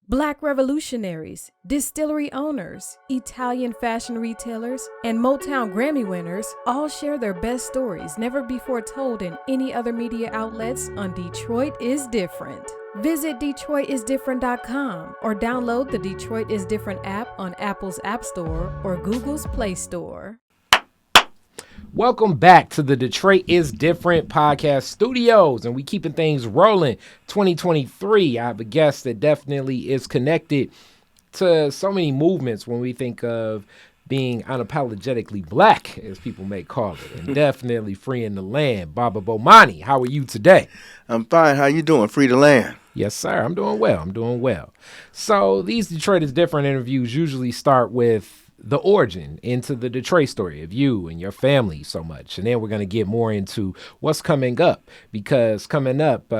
Black revolutionaries, distillery owners, Italian fashion retailers, and Motown Grammy winners all share their best stories never before told in any other media outlets on Detroit is Different. Visit DetroitisDifferent.com or download the Detroit is Different app on Apple's App Store or Google's Play Store. Welcome back to the Detroit is Different podcast studios, and we keeping things rolling. 2023, I have a guest that definitely is connected to so many movements when we think of being unapologetically black, as people may call it, and definitely freeing the land. Baba Bomani, how are you today? I'm fine. How you doing? Free the land. Yes, sir. I'm doing well. So these Detroit is Different interviews usually start with the origin into the Detroit story of you and your family so much. And then we're going to get more into what's coming up, because coming up,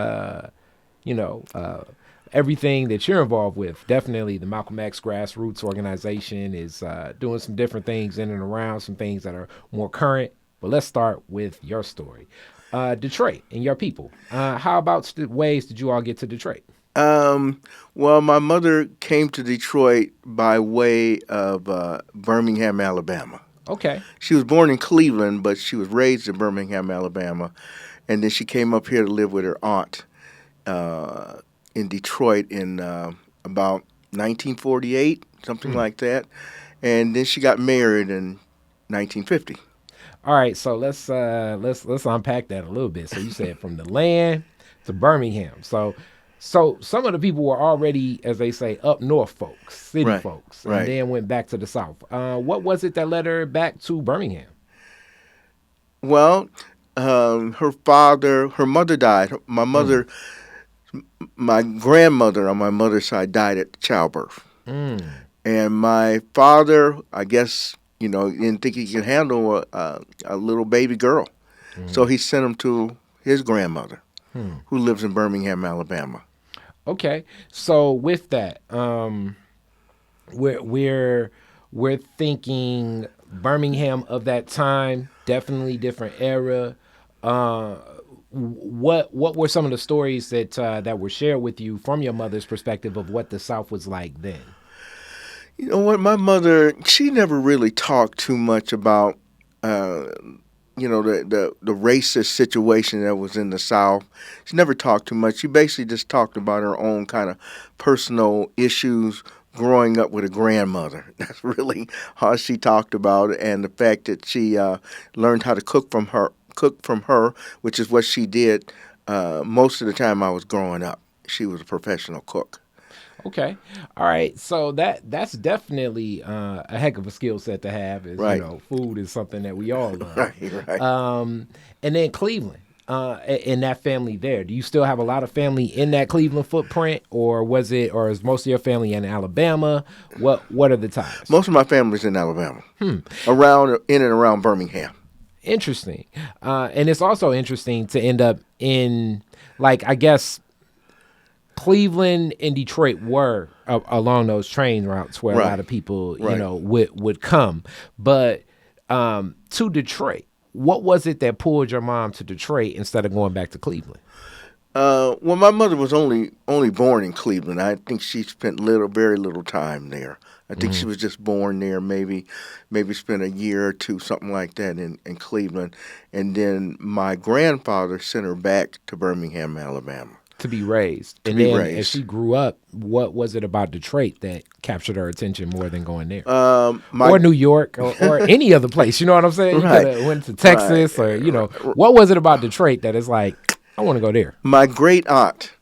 everything that you're involved with, definitely the Malcolm X Grassroots Organization is doing some different things in and around, some things that are more current. But let's start with your story. Detroit and your people. How about ways did you all get to Detroit? Well, my mother came to Detroit by way of Birmingham, Alabama. Okay. She was born in Cleveland, but she was raised in Birmingham, Alabama. And then she came up here to live with her aunt in Detroit in about 1948, something like that. And then she got married in 1950. All right, so let's unpack that a little bit. So you said from the land to Birmingham. So some of the people were already, as they say, up north folks, city folks, and then went back to the south. What was it that led her back to Birmingham? Well, her mother died. My grandmother on my mother's side died at childbirth. And my father, I guess, didn't think he could handle a little baby girl. So he sent him to his grandmother, who lives in Birmingham, Alabama. Okay, so with that, we're thinking Birmingham of that time, definitely different era. What were some of the stories that were shared with you from your mother's perspective of what the South was like then? You know what, my mother, she never really talked too much about the racist situation that was in the South. She never talked too much. She basically just talked about her own kind of personal issues growing up with a grandmother. That's really all she talked about, and the fact that she learned how to cook from her, which is what she did most of the time I was growing up. She was a professional cook. Okay. All right. So that's definitely a heck of a skill set to have. Food is something that we all love. Right. And then Cleveland, and that family there. Do you still have a lot of family in that Cleveland footprint, or is most of your family in Alabama? What are the ties? Most of my family's in Alabama. In and around Birmingham. Interesting. And it's also interesting to end up in, I guess, Cleveland and Detroit were along those train routes where a lot of people, would come. But to Detroit, what was it that pulled your mom to Detroit instead of going back to Cleveland? Well, my mother was only born in Cleveland. I think she spent very little time there. I think she was just born there, maybe spent a year or two, something like that in Cleveland. And then my grandfather sent her back to Birmingham, Alabama. To be raised. As she grew up, what was it about Detroit that captured her attention more than going there? Or New York or any other place, you know what I'm saying? You could have went to Texas or, what was it about Detroit that is like, I want to go there? My great aunt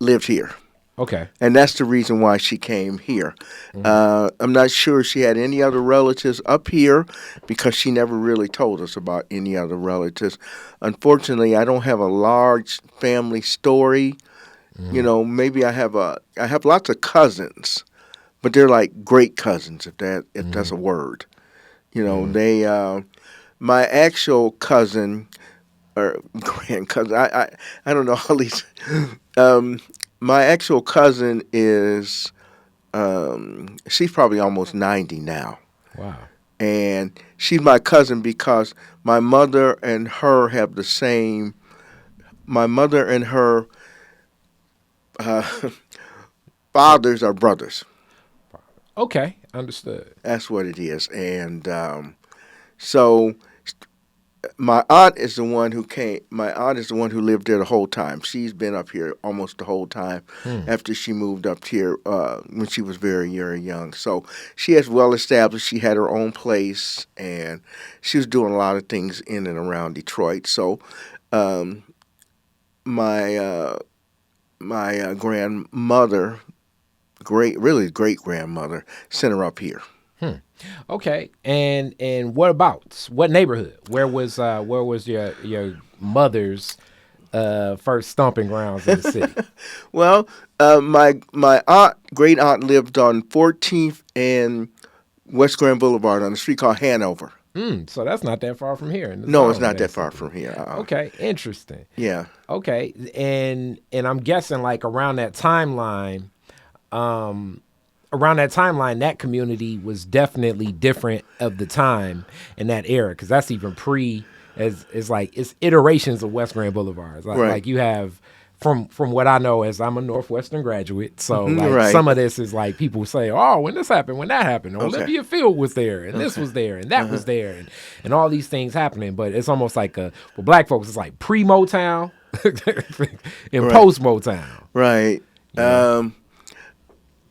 lived here. Okay. And that's the reason why she came here. I'm not sure she had any other relatives up here because she never really told us about any other relatives. Unfortunately, I don't have a large family story. Maybe I have lots of cousins, but they're like great cousins, if that's a word. They my actual cousin or grand cousin, I don't know all these. My actual cousin is, she's probably almost 90 now. Wow. And she's my cousin because my mother and her have the same, my mother and her fathers are brothers. Okay, understood. That's what it is. And so my aunt is the one who came. My aunt is the one who lived there the whole time. She's been up here almost the whole time after she moved up here when she was very, very young. So she has well established. She had her own place, and she was doing a lot of things in and around Detroit. So my grandmother, great grandmother, sent her up here. Okay, and what neighborhood? Where was your mother's first stomping grounds in the city? Well, my great aunt lived on 14th and West Grand Boulevard on a street called Hanover. So that's not that far from here. No, it's not that far from here. Okay, interesting. Yeah. Okay, and I'm guessing like around that timeline, that community was definitely different of the time in that era, because that's even it's iterations of West Grand Boulevard. Like you have from what I know, as I'm a Northwestern graduate, so some of this is like people say, oh, when this happened, when that happened, Olivia Field was there, and this was there, and that was there, and all these things happening. But it's almost like for black folks, it's like pre-Motown and post-Motown. Right.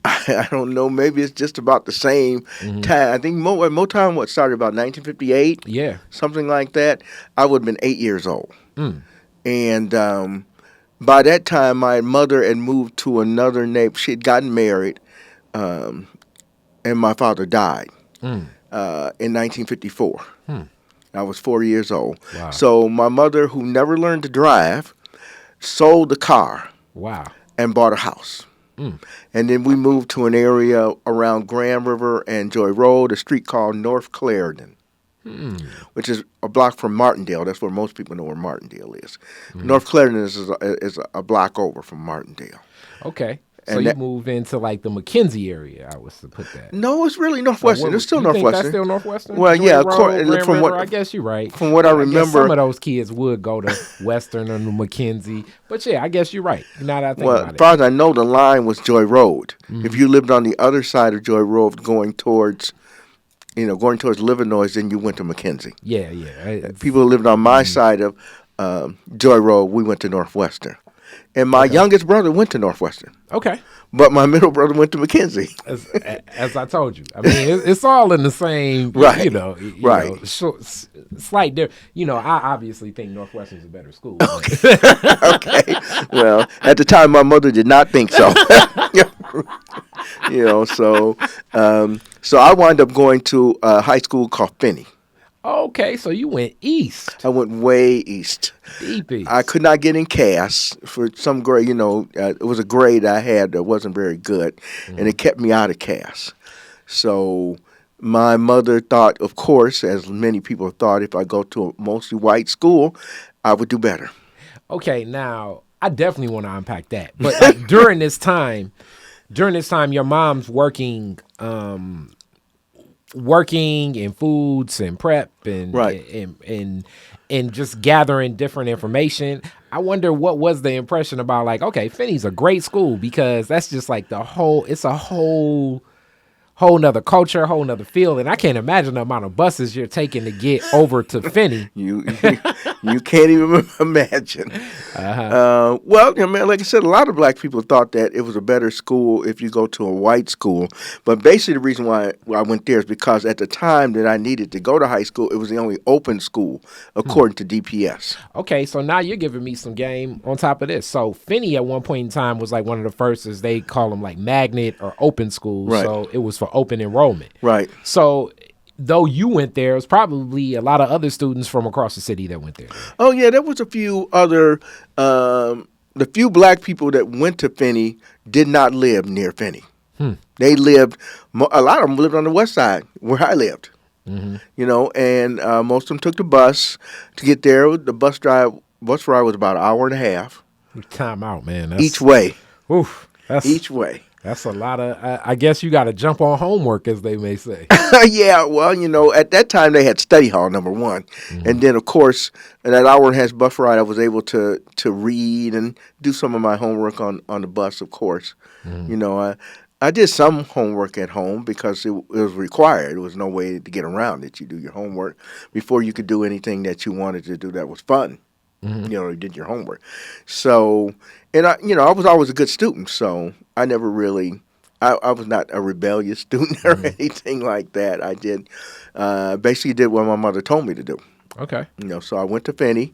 I don't know. Maybe it's just about the same time. I think Motown started about 1958. Yeah, something like that. I would have been 8 years old, and by that time, my mother had moved to another neighbor. She had gotten married, and my father died in 1954. I was 4 years old. Wow. So my mother, who never learned to drive, sold the car. Wow. And bought a house. And then we moved to an area around Grand River and Joy Road, a street called North Clarendon, which is a block from Martindale. That's where most people know where Martindale is. North Clarendon is a block over from Martindale. Okay. So you moved into like the McKenzie area, I was to put that. No, it's really Northwestern. It's still Northwestern. Think that's still Northwestern? Well, Joy yeah, Road, I guess you're right. From what I remember, some of those kids would go to Western or McKenzie. But yeah, I guess you're right. Now that I think about it. As far as I know, the line was Joy Road. If you lived on the other side of Joy Road, going towards Livernois, then you went to McKenzie. Yeah. People who lived on my side of Joy Road, we went to Northwestern. And my youngest brother went to Northwestern. Okay. But my middle brother went to McKenzie. As I told you. I mean, it's all in the same, right. You know, slight difference. You know, I obviously think Northwestern's a better school. Okay. Okay. Well, at the time, my mother did not think so. So I wound up going to a high school called Finney. Okay, so you went east. I went way east. Deep east. I could not get in Cass for some grade. It was a grade I had that wasn't very good, and it kept me out of Cass. So my mother thought, of course, as many people thought, if I go to a mostly white school, I would do better. Okay, now I definitely want to unpack that. But like, during this time, your mom's working in foods and prep and right. and just gathering different information. I wonder what was the impression about, like, okay, Finney's a great school, because that's just like it's a whole nother culture, whole nother field, and I can't imagine the amount of buses you're taking to get over to Finney. You can't even imagine. Well, like I said, a lot of black people thought that it was a better school if you go to a white school. But basically the reason why I went there is because at the time that I needed to go to high school, it was the only open school, according to DPS. Okay, so now you're giving me some game on top of this. So Finney at one point in time was like one of the first, as they call them, like magnet or open schools. Right. So it was for open enrollment. Right. So though you went there, it was probably a lot of other students from across the city that went there. Oh, yeah, there was a few other, the few black people that went to Finney did not live near Finney. They lived, a lot of them lived on the west side where I lived, and most of them took the bus to get there. The bus ride was about an hour and a half. Time out, man. Each way. Oof. Each way. That's a lot of. I guess you got to jump on homework, as they may say. Yeah, well, at that time they had study hall, number one. And then, of course, in that hour and a half bus ride, I was able to read and do some of my homework on the bus, of course. I did some homework at home because it was required. There was no way to get around it. You do your homework before you could do anything that you wanted to do that was fun. You did your homework. So, and I was always a good student, so I never really, I was not a rebellious student or anything like that. I did, basically did what my mother told me to do. Okay. So I went to Finney.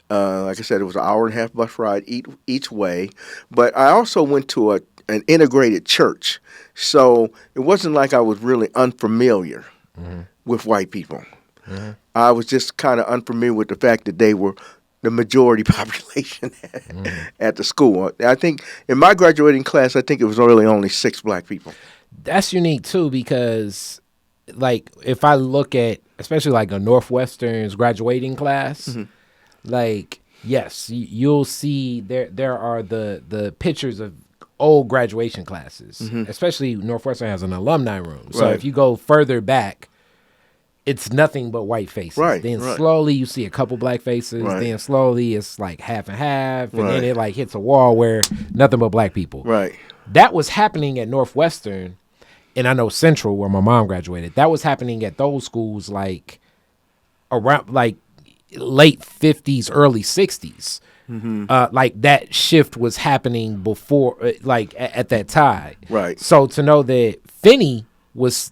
Like I said, it was an hour and a half bus ride each way. But I also went to an integrated church. So it wasn't like I was really unfamiliar with white people. I was just kind of unfamiliar with the fact that they were the majority population at the school. I think in my graduating class, I think it was really only 6 black people. That's unique too, because like if I look at especially like a Northwestern's graduating class, like yes, you'll see there are the pictures of old graduation classes. Especially Northwestern has an alumni room. So if you go further back, it's nothing but white faces. Then slowly you see a couple black faces. Then slowly it's like half and half. And then it like hits a wall where nothing but black people. That was happening at Northwestern. And I know Central, where my mom graduated, that was happening at those schools like around like late 50s, early 60s. Like that shift was happening before, like at that time. So to know that Finney was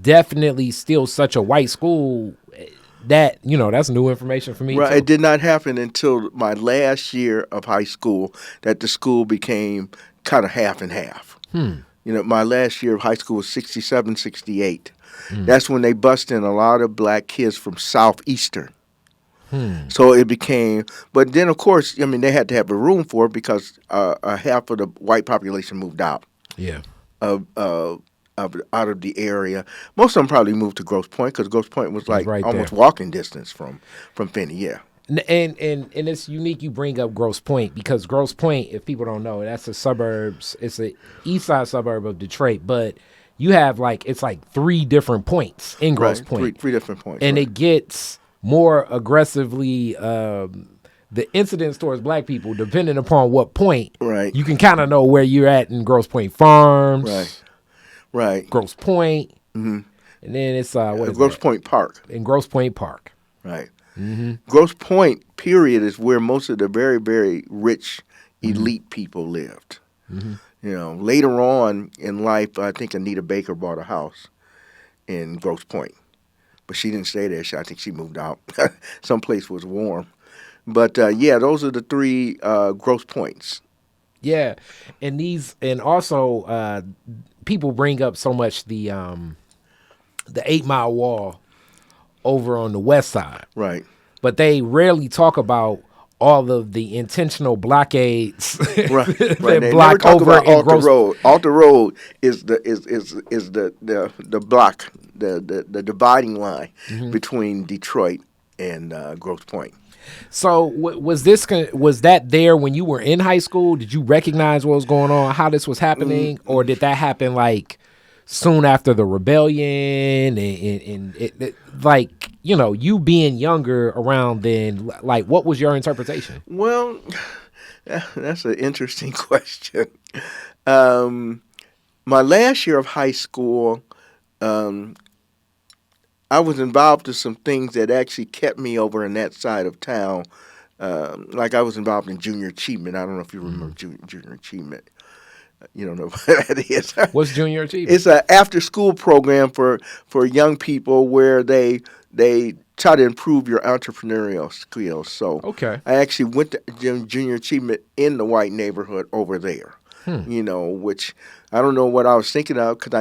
definitely still such a white school, that that's new information for me too. It did not happen until my last year of high school that the school became kind of half and half. My last year of high school was 67, 68. That's when they bused in a lot of black kids from Southeastern. So it became, but then of course, they had to have a room for it because half of the white population moved out. Out of the area. Most of them probably moved to Grosse Pointe because Grosse Pointe was like almost walking distance from Finney. Yeah. And it's unique you bring up Grosse Pointe because Grosse Pointe, if people don't know, that's it's a east side suburb of Detroit, but you have it's like 3 different points in Grosse Pointe. Three different points. And it gets more aggressively the incidents towards black people, depending upon what point, you can kind of know where you're at in Grosse Pointe Farms. Grosse Pointe. And then it's Grosse Pointe Park. In Grosse Pointe Park. Grosse Pointe, period, is where most of the very, very rich elite people lived. Later on in life, I think Anita Baker bought a house in Grosse Pointe. But she didn't stay there. I think she moved out. Someplace was warm. But, those are the 3 Grosse Pointes. Yeah. And also people bring up so much the 8 Mile Wall over on the west side. But they rarely talk about all of the intentional blockades that block over in Alta Road. Alta Road is the block, the dividing line between Detroit and Grosse Pointe. So was that there when you were in high school? Did you recognize what was going on, how this was happening, or did that happen like soon after the rebellion and it you being younger around then, like what was your interpretation? Well, that's an interesting question. My last year of high school, I was involved in some things that actually kept me over in that side of town. Like I was involved in junior achievement. I don't know if you remember junior achievement. You don't know what that is. What's junior achievement? It's an after-school program for young people where they try to improve your entrepreneurial skills. So I actually went to junior achievement in the white neighborhood over there. Which I don't know what I was thinking of because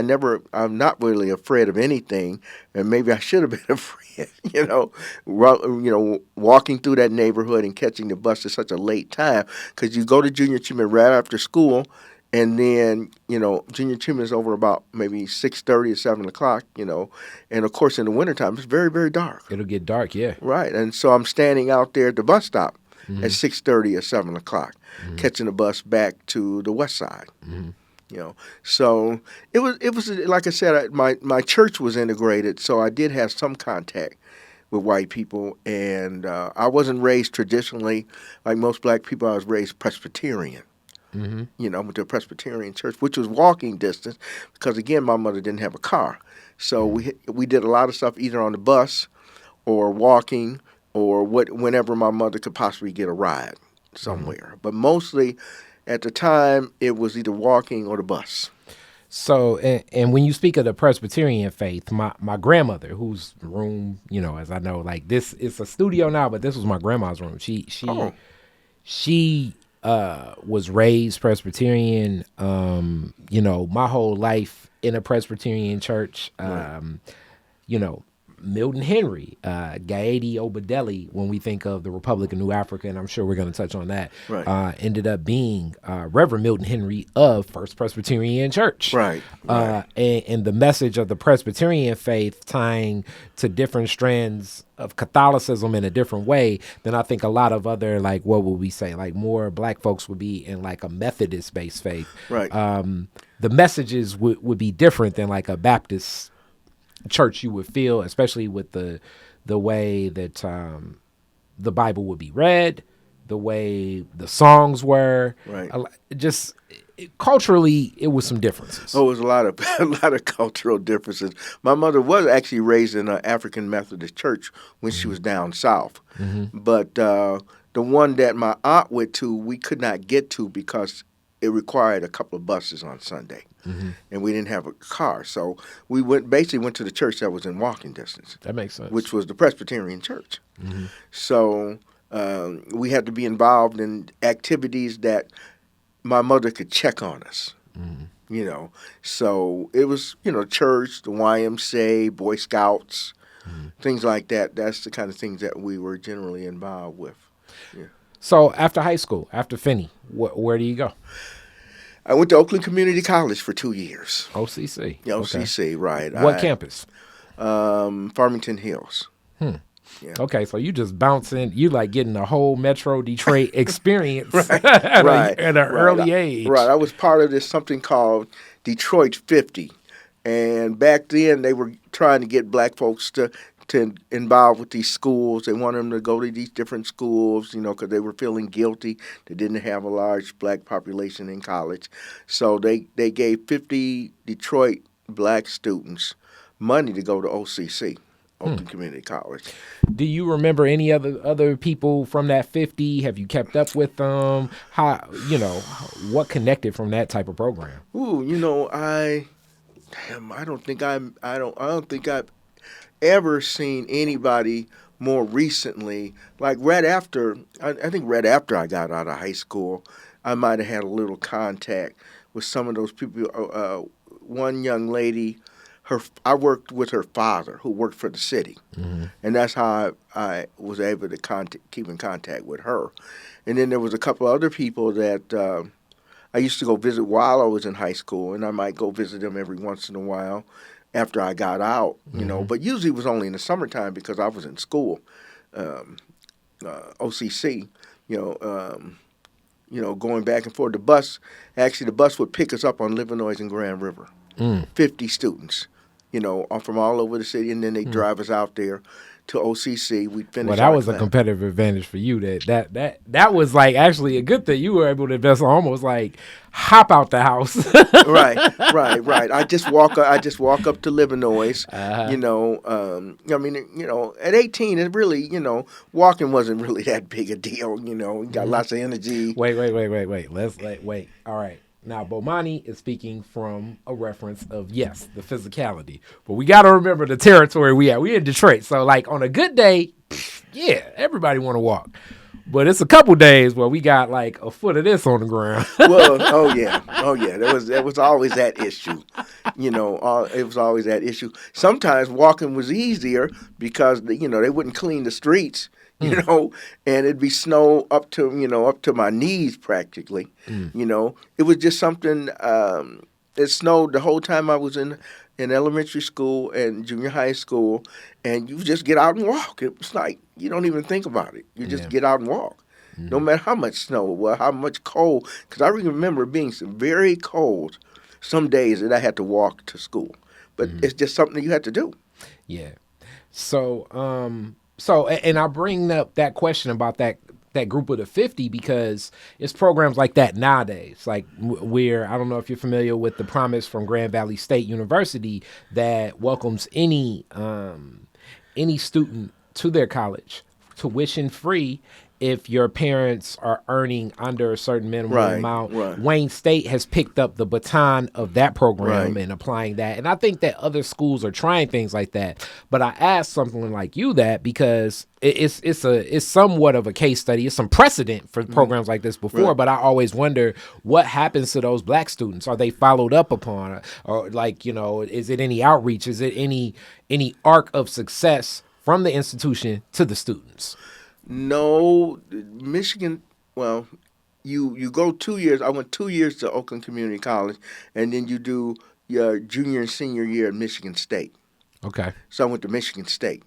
I'm not really afraid of anything, and maybe I should have been afraid. Walking through that neighborhood and catching the bus at such a late time because you go to junior achievement right after school. And then, junior achievement is over about maybe 6:30 or 7 o'clock, And, of course, in the wintertime, it's very, very dark. It'll get dark, yeah. Right. And so I'm standing out there at the bus stop at 6:30 or 7 o'clock, catching the bus back to the west side. You know, so it was like I said, my church was integrated, so I did have some contact with white people, and I wasn't raised traditionally like most black people. I was raised Presbyterian. Mm-hmm. You know, I went to a Presbyterian church, which was walking distance, because again, my mother didn't have a car, so we did a lot of stuff either on the bus or walking or whenever my mother could possibly get a ride somewhere. But mostly, at the time, it was either walking or the bus. So, and when you speak of the Presbyterian faith, my grandmother, whose room, as I know, like this, it's a studio now, but this was my grandma's room. She was raised Presbyterian, my whole life in a Presbyterian church, Milton Henry, Gaedi Obedelli, when we think of the Republic of New Africa, and I'm sure we're going to touch on that, ended up being Reverend Milton Henry of First Presbyterian Church. Right. And the message of the Presbyterian faith tying to different strands of Catholicism in a different way than I think a lot of other, like, what would we say, like more black folks would be in like a Methodist-based faith. Right. The messages would be different than like a Baptist church you would feel, especially with the way that the Bible would be read, the way the songs were. Right. Culturally, it was some differences. Oh, it was a lot of cultural differences. My mother was actually raised in an African Methodist church when she was down south. But the one that my aunt went to, we could not get to because it required a couple of buses on Sunday. And we didn't have a car. So we basically went to the church that was in walking distance. That makes sense. Which was the Presbyterian church. So we had to be involved in activities that my mother could check on us. So it was, church, the YMCA, Boy Scouts, things like that. That's the kind of things that we were generally involved with. Yeah. So after high school, after Finney, where do you go? I went to Oakland Community College for 2 years. OCC. Yeah, OCC, right. What campus? Farmington Hills. Yeah. Okay, so you just bouncing, you like getting the whole Metro Detroit experience at an early age. Right. I was part of this something called Detroit 50. And back then they were trying to get black folks to involve with these schools. They wanted them to go to these different schools, because they were feeling guilty. They didn't have a large black population in college. So they gave 50 Detroit black students money to go to OCC, Oakland Community College. Do you remember any other people from that 50? Have you kept up with them? How, what connected from that type of program? Ooh, I don't think I've ever seen anybody more recently. Like right after, I think right after I got out of high school, I might have had a little contact with some of those people. One young lady, I worked with her father, who worked for the city, and that's how I was able to keep in contact with her. And then there was a couple other people that I used to go visit while I was in high school, and I might go visit them every once in a while after I got out, but usually it was only in the summertime because I was in school, OCC, going back and forth. The bus would pick us up on Livernois and Grand River, 50 students, from all over the city, and then they drive us out there to OCC. We'd finish. Well, that was a competitive advantage for you. That was like actually a good thing. You were able to just almost like hop out the house. Right. I just walk up to Livernois. At 18, it really, walking wasn't really that big a deal. You got lots of energy. Wait. Wait. All right. Now, Bomani is speaking from a reference of, yes, the physicality. But we got to remember the territory we at. We in Detroit. So, like, on a good day, yeah, everybody want to walk. But it's a couple days where we got, like, a foot of this on the ground. Well, oh, yeah. There was always that issue. It was always that issue. Sometimes walking was easier because, they wouldn't clean the streets. And it'd be snow up to my knees practically. It was just something. It snowed the whole time I was in elementary school and junior high school, and you just get out and walk. It was like you don't even think about it. You just get out and walk, no matter how much snow it was, how much cold. Because I remember being very cold some days that I had to walk to school. But it's just something that you had to do. Yeah. So, and I bring up that question about that group of the 50 because it's programs like that nowadays. Like where I don't know if you're familiar with the promise from Grand Valley State University that welcomes any student to their college, tuition free, if your parents are earning under a certain minimum amount. Right. Wayne State has picked up the baton of that program Right. and applying that. And I think that other schools are trying things like that. But I asked something like you that because it's somewhat of a case study. It's some precedent for programs like this before. Right. But I always wonder what happens to those black students. Are they followed up upon? Or like, is it any outreach? Is it any arc of success from the institution to the students? No, Michigan, well, you go 2 years. I went 2 years to Oakland Community College, and then you do your junior and senior year at Michigan State. Okay. So I went to Michigan State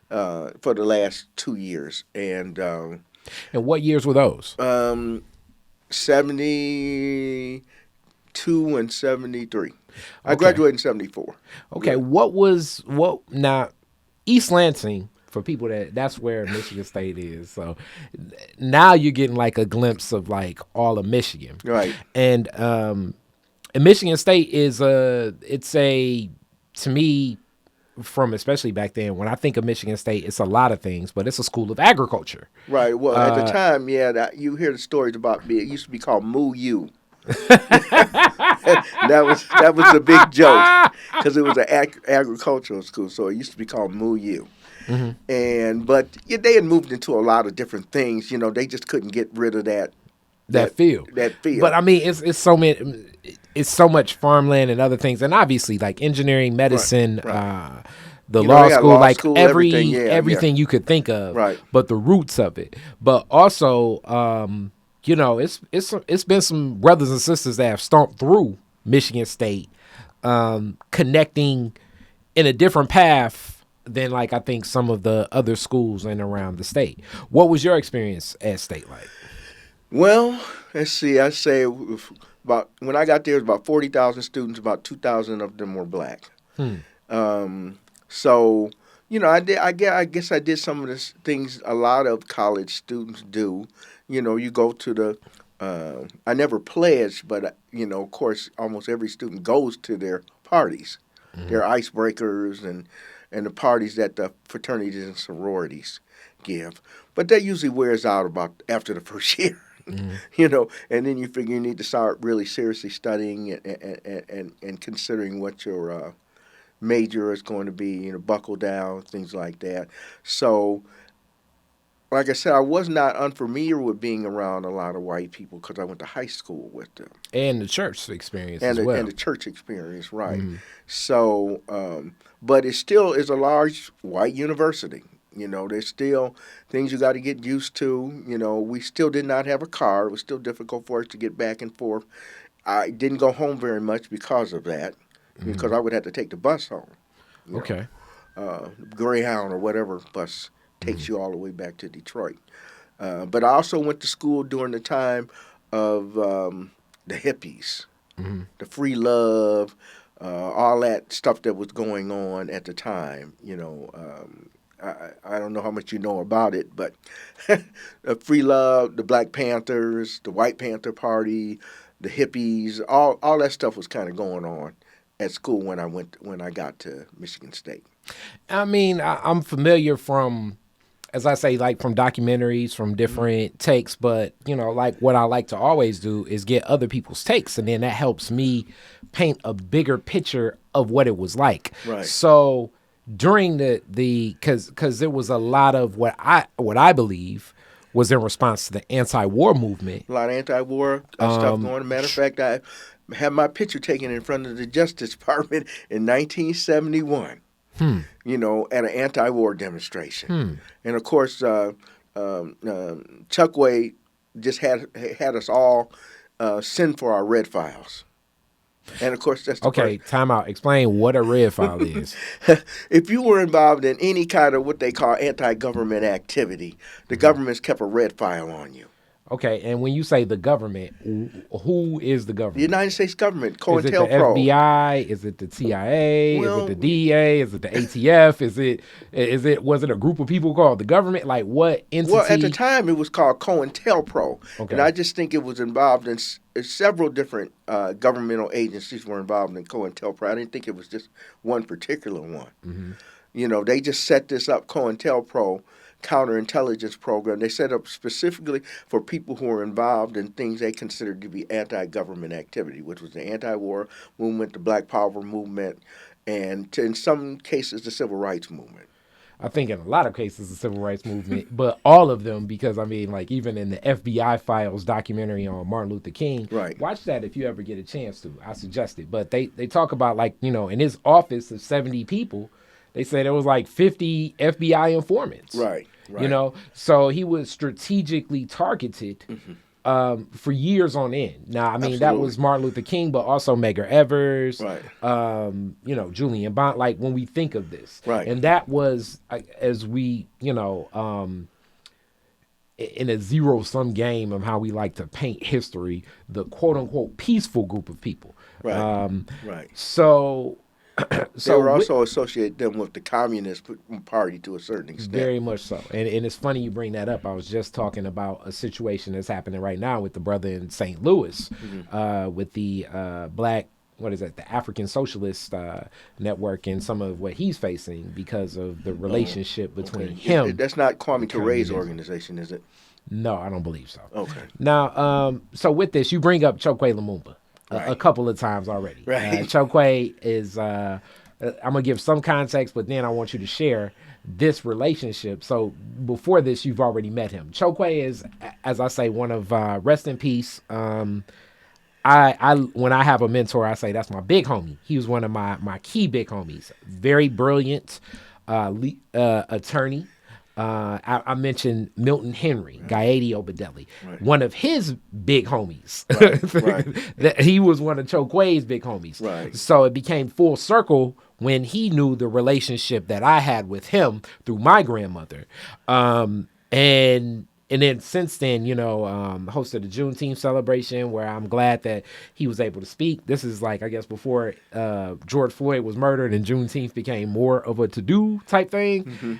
for the last 2 years. And what years were those? 72 and 73. I Okay. graduated in 74. Okay, Yeah. Now, East Lansing, for people that's where Michigan State is. So now you're getting like a glimpse of like all of Michigan. Right. And Michigan State to me, from especially back then, when I think of Michigan State, it's a lot of things, but it's a school of agriculture. Right. Well, at the time, you hear the stories about it used to be called Moo U. that was the big joke because it was an agricultural school, so it used to be called Moo U. Mm-hmm. But they had moved into a lot of different things. They just couldn't get rid of that field. But I mean, it's so many. It's so much farmland and other things, and obviously like engineering, medicine, Right. The They law got school, like school, everything you could think of. Right. But the roots of it, but also, it's been some brothers and sisters that have stomped through Michigan State, connecting in a different path than like I think some of the other schools in and around the state. What was your experience at State like? Well, let's see. I say about when I got there, it was about 40,000 students. About 2,000 of them were black. So I guess I did some of the things a lot of college students do. You go to the. I never pledged, but of course, almost every student goes to their parties, their icebreakers, and the parties that the fraternities and sororities give. But that usually wears out about after the first year. And then you figure you need to start really seriously studying and considering what your major is going to be, buckle down, things like that. So, like I said, I was not unfamiliar with being around a lot of white people because I went to high school with them. And the church experience as well. And the church experience, right. So, but it still is a large white university. There's still things you got to get used to. We still did not have a car. It was still difficult for us to get back and forth. I didn't go home very much because of that, because I would have to take the bus home. Okay. Greyhound or whatever bus takes you all the way back to Detroit. But I also went to school during the time of the hippies, the free love, all that stuff that was going on at the time. I don't know how much you know about it, but free love, the Black Panthers, the White Panther Party, the hippies, all that stuff was kind of going on at school when I got to Michigan State. I mean, I'm familiar from, as I say, like from documentaries, from different takes, but like what I like to always do is get other people's takes, and then that helps me paint a bigger picture of what it was like. Right. So during because there was a lot of what I believe was in response to the anti-war movement. A lot of anti-war stuff going. Matter of fact, I had my picture taken in front of the Justice Department in 1971. At an anti-war demonstration. And of course, Chuck Wade just had us all send for our red files. And of course, that's the Okay, time out. Explain what a red file is. If you were involved in any kind of what they call anti-government activity, the government's kept a red file on you. Okay, and when you say the government, who is the The government? United States government, Is it the COINTELPRO. FBI? Is it the CIA? Is it Well, the DEA? Is it the ATF? Was it a group of people called the government? Like what well, at the entity? time it was called COINTELPRO, and Okay. I just think it was involved in several different governmental agencies were involved in COINTELPRO. I didn't think it was just one particular one. Hmm. They just set this up, COINTELPRO counterintelligence program. They set up specifically for people who are involved in things they considered to be anti-government activity, which was the anti-war movement, the Black Power movement, and in some cases the Civil Rights movement. I think in a lot of cases the civil rights movement, but all of them, because I mean, like even in the FBI Files documentary on Martin Luther King, Right. watch that if you ever get a chance to. I suggest it. But they talk about like in his office of 70 people, they said there was like 50 FBI informants. Right. Right. So he was strategically targeted for years on end. Now, I mean, that Absolutely. was Martin Luther King, but also Medgar Evers, Right. Julian Bond, like when we think of this. Right. And that was, as we, in a zero-sum game of how we like to paint history, the quote-unquote peaceful group of people. Right. Right. So... They were also associated them with the Communist Party to a certain extent. Very much so. And it's funny you bring that up. I was just talking about a situation that's happening right now with the brother in St. Louis with the black, the African Socialist Network and some of what he's facing because of the relationship between him. That's not Kwame Ture's organization, is it? No, I don't believe so. Okay. Now, so with this, you bring up Chokwe Lumumba. Right. A couple of times already. Right. Chokwe is, I'm going to give some context, but then I want you to share this relationship. So before this, you've already met him. Chokwe is, as I say, one of, rest in peace. When I have a mentor, I say that's my big homie. He was one of my key big homies. Very brilliant attorney. I mentioned Milton Henry, Gaeti Obadeli, one of his big homies. Right. He was one of Chokwe's big homies. Right. So it became full circle when he knew the relationship that I had with him through my grandmother. And then since then, hosted a Juneteenth celebration where I'm glad that he was able to speak. This is like, I guess, before George Floyd was murdered and Juneteenth became more of a to-do type thing. Mm-hmm.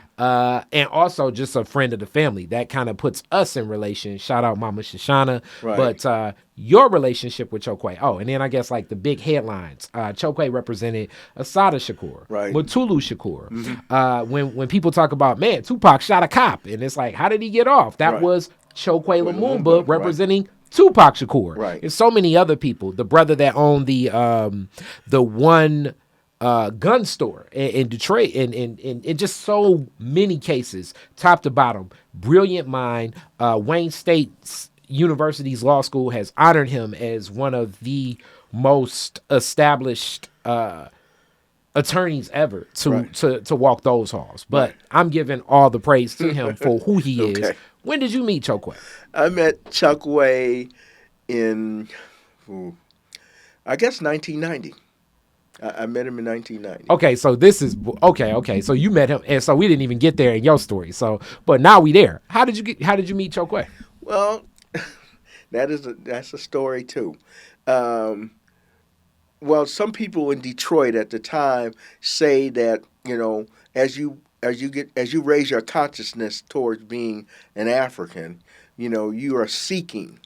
And also just a friend of the family. That kind of puts us in relation. Shout out Mama Shoshana. Right. But your relationship with Chokwe. Oh, and then I guess like the big headlines. Chokwe represented Assata Shakur, right. Mutulu Shakur. Mm-hmm. When people talk about, man, Tupac shot a cop, and it's like, how did he get off? That was Chokwe Lumumba representing Tupac Shakur. Right. And so many other people. The brother that owned the one gun store in Detroit, and just so many cases, top to bottom. Brilliant mind. Wayne State's University's law school has honored him as one of the most established attorneys ever to walk those halls. But I'm giving all the praise to him for who he is. When did you meet Chokwe? I met Chokwe in, I guess, 1990. I met him in 1990. Okay, so this is okay. So you met him, and so we didn't even get there in your story. So, but now we there. How did you meet Chokwe? Well, that's a story too. Well, some people in Detroit at the time say that as you raise your consciousness towards being an African, you are seeking.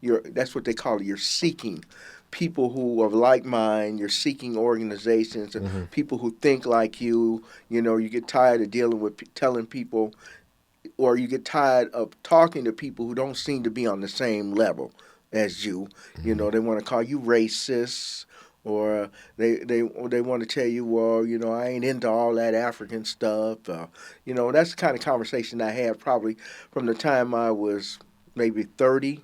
That's what they call it. You're seeking people who are like mind. You're seeking organizations and people who think like you. You get tired of dealing with telling people, or you get tired of talking to people who don't seem to be on the same level as you. They want to call you racist, or they want to tell you, well, I ain't into all that African stuff. That's the kind of conversation I had probably from the time I was maybe 30.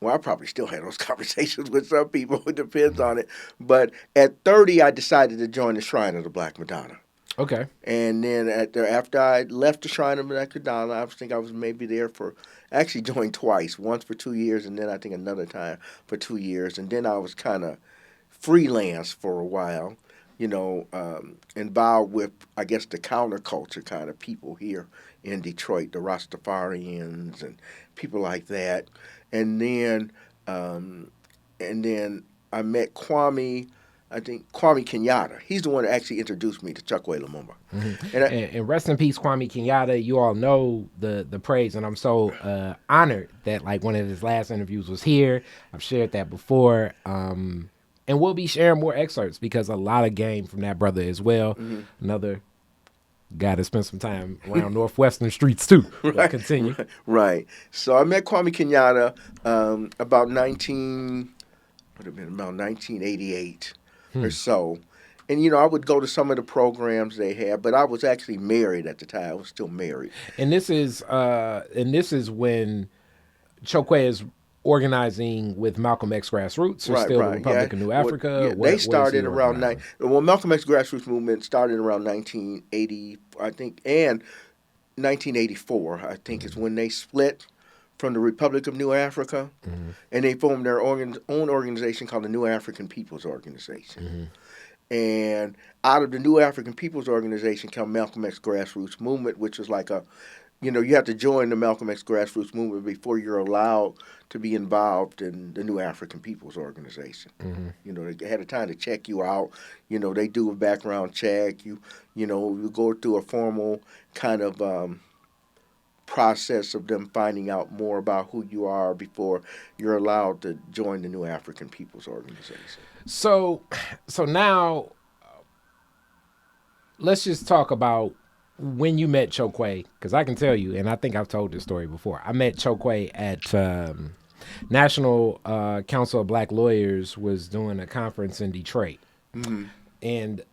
Well, I probably still had those conversations with some people. It depends on it. But at 30, I decided to join the Shrine of the Black Madonna. Okay. And then after I left the Shrine of the Black Madonna, I think I was maybe there actually joined twice, once for 2 years, and then I think another time for 2 years. And then I was kind of freelance for a while, involved with, I guess, the counterculture kind of people here in Detroit, the Rastafarians and people like that. And then, I met Kwame. I think Kwame Kenyatta. He's the one that actually introduced me to Chokwe Lumumba. Mm-hmm. And rest in peace, Kwame Kenyatta. You all know the praise, and I'm so honored that like one of his last interviews was here. I've shared that before, and we'll be sharing more excerpts because a lot of game from that brother as well. Mm-hmm. Another guy to spend some time around Northwestern streets too. Right. Continue. Right. So I met Kwame Kenyatta about 1988 or so. And, I would go to some of the programs they had, but I was actually married at the time. I was still married. And this is when Chokwe is organizing with Malcolm X Grassroots, or still the Republic of New Africa? They started around Malcolm X Grassroots movement started around 1980, I think, and 1984, I think, is when they split from the Republic of New Africa, and they formed their own organization called the New African People's Organization. Mm-hmm. And out of the New African People's Organization came Malcolm X Grassroots Movement, which was like you have to join the Malcolm X Grassroots Movement before you're allowed to be involved in the New African People's Organization. Mm-hmm. They had a time to check you out. They do a background check. You go through a formal kind of process of them finding out more about who you are before you're allowed to join the New African People's Organization. So now let's just talk about when you met Chokwe, because I can tell you, and I think I've told this story before. I met Chokwe at National Council of Black Lawyers was doing a conference in Detroit, and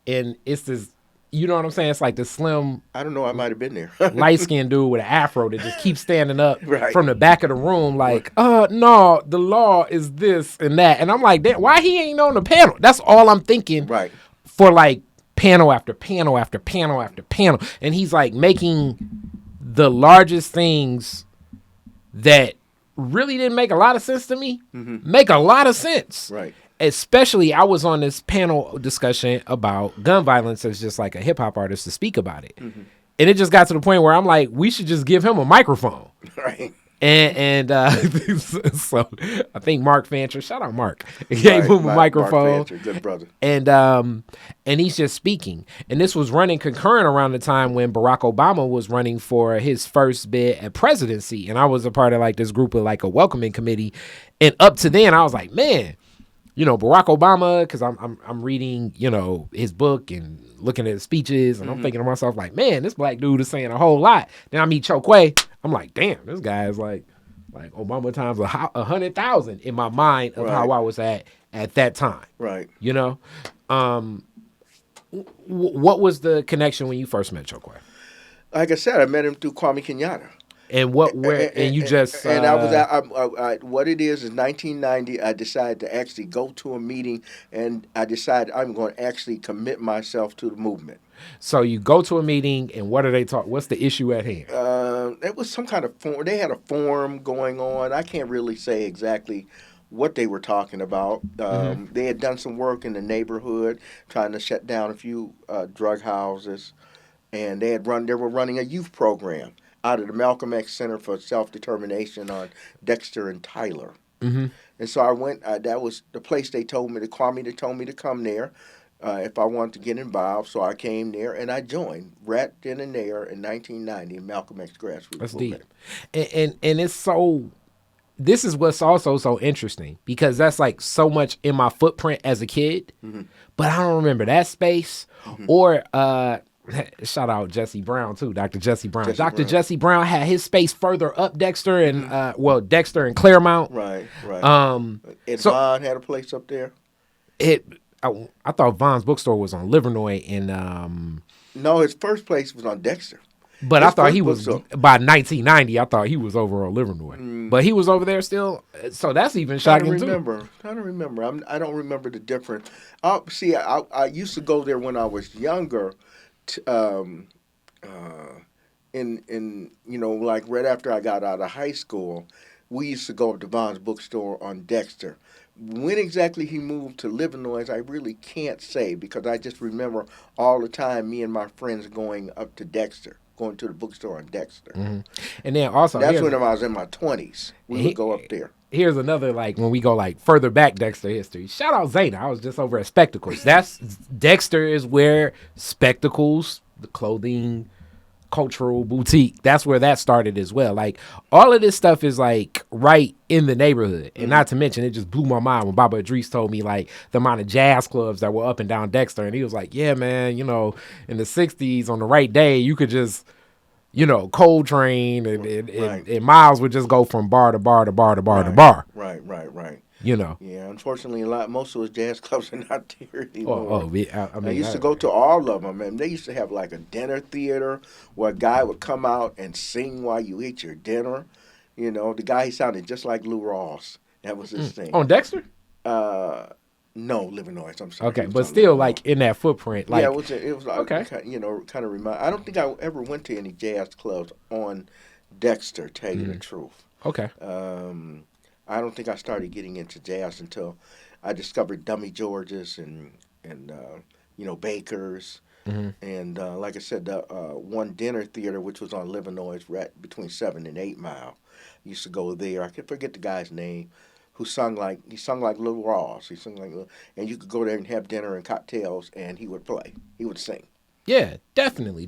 it's this. You know what I'm saying? It's like the slim. I don't know. I might have been there. Light-skinned dude with an afro that just keeps standing up from the back of the room like, no, the law is this and that. And I'm like, why he ain't on the panel? That's all I'm thinking. Right. For like panel after panel after panel after panel. And he's like making the largest things that really didn't make a lot of sense to me make a lot of sense. Right. Especially, I was on this panel discussion about gun violence as just like a hip hop artist to speak about it. Mm-hmm. And it just got to the point where I'm like, we should just give him a microphone. Right. And so I think Mark Fancher, shout out Mark, gave him a microphone. Mark Fancher, good brother. And he's just speaking. And this was running concurrent around the time when Barack Obama was running for his first bid at presidency. And I was a part of like this group of like a welcoming committee. And up to then, I was like, man, Barack Obama, because I'm reading, his book and looking at his speeches, and I'm thinking to myself, like, man, this black dude is saying a whole lot. Then I meet Chokwe, I'm like, damn, this guy is like Obama times 100,000 in my mind of how I was at that time. Right. What was the connection when you first met Chokwe? Like I said, I met him through Kwame Kenyatta. And what what it is 1990. I decided to actually go to a meeting, and I decided I'm going to actually commit myself to the movement. So you go to a meeting, and what are they talking? What's the issue at hand? It was some kind of forum. They had a forum going on. I can't really say exactly what they were talking about. They had done some work in the neighborhood, trying to shut down a few drug houses, and they were running a youth program out of the Malcolm X Center for Self-Determination on Dexter and Tyler. Mm-hmm. And so I went, that was the place they told me to come there if I wanted to get involved. So I came there and I joined right then and there in 1990, Malcolm X Grassroots That's movement. Deep. And it's so, this is what's also so interesting, because that's like so much in my footprint as a kid, but I don't remember that space or, shout out Jesse Brown too, Dr. Jesse Brown. Jesse Brown had his space further up Dexter and Dexter and Claremont. Right. Vaughn had a place up there. I thought Vaughn's bookstore was on Livernois and no, his first place was on Dexter. But I thought he was by 1990. I thought he was over on Livernois, but he was over there still. So that's even shocking too. I don't remember. I don't remember the difference. See, I used to go there when I was younger. Like right after I got out of high school, we used to go up to Vaughn's bookstore on Dexter. when exactly he moved to Livernois, I really can't say because I just remember all the time me and my friends going up to Dexter, going to the bookstore on Dexter. Mm-hmm. And then also, that's when I was in my 20s. We would go up there. Here's another, like, when we go, like, further back Dexter history. Shout out Zayna. I was just over at Spectacles. Dexter is where Spectacles, the clothing, cultural boutique, that's where that started as well. Like, all of this stuff is, like, right in the neighborhood. And not to mention, it just blew my mind when Baba Idris told me, like, the amount of jazz clubs that were up and down Dexter. And he was like, yeah, man, in the 60s, on the right day, you could just... Coltrane and Miles would just go from bar to bar to bar to bar to bar. Right. Yeah, unfortunately, most of those jazz clubs are not there anymore. I used to go to all of them, and they used to have like a dinner theater where a guy would come out and sing while you ate your dinner. The guy, he sounded just like Lou Ross. That was his thing. On Dexter? No, Livernois. I'm sorry. Okay, but still, like, in that footprint. Like, yeah, it was like, okay. Kind of remind. I don't think I ever went to any jazz clubs on Dexter, tell you the truth. Okay. I don't think I started getting into jazz until I discovered Dummy George's and Baker's. Mm-hmm. And like I said, one dinner theater, which was on Livernois, right between 7 and 8 Mile. I used to go there. I can forget the guy's name. Who sung like Lil Ross. And you could go there and have dinner and cocktails, and he would play. He would sing. Yeah, definitely.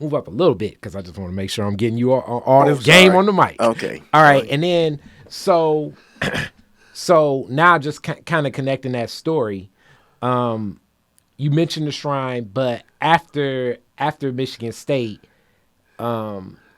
Move up a little bit because I just want to make sure I'm getting you all this game on the mic. Okay. All right, and then so now just kind of connecting that story. You mentioned the shrine, but after Michigan State,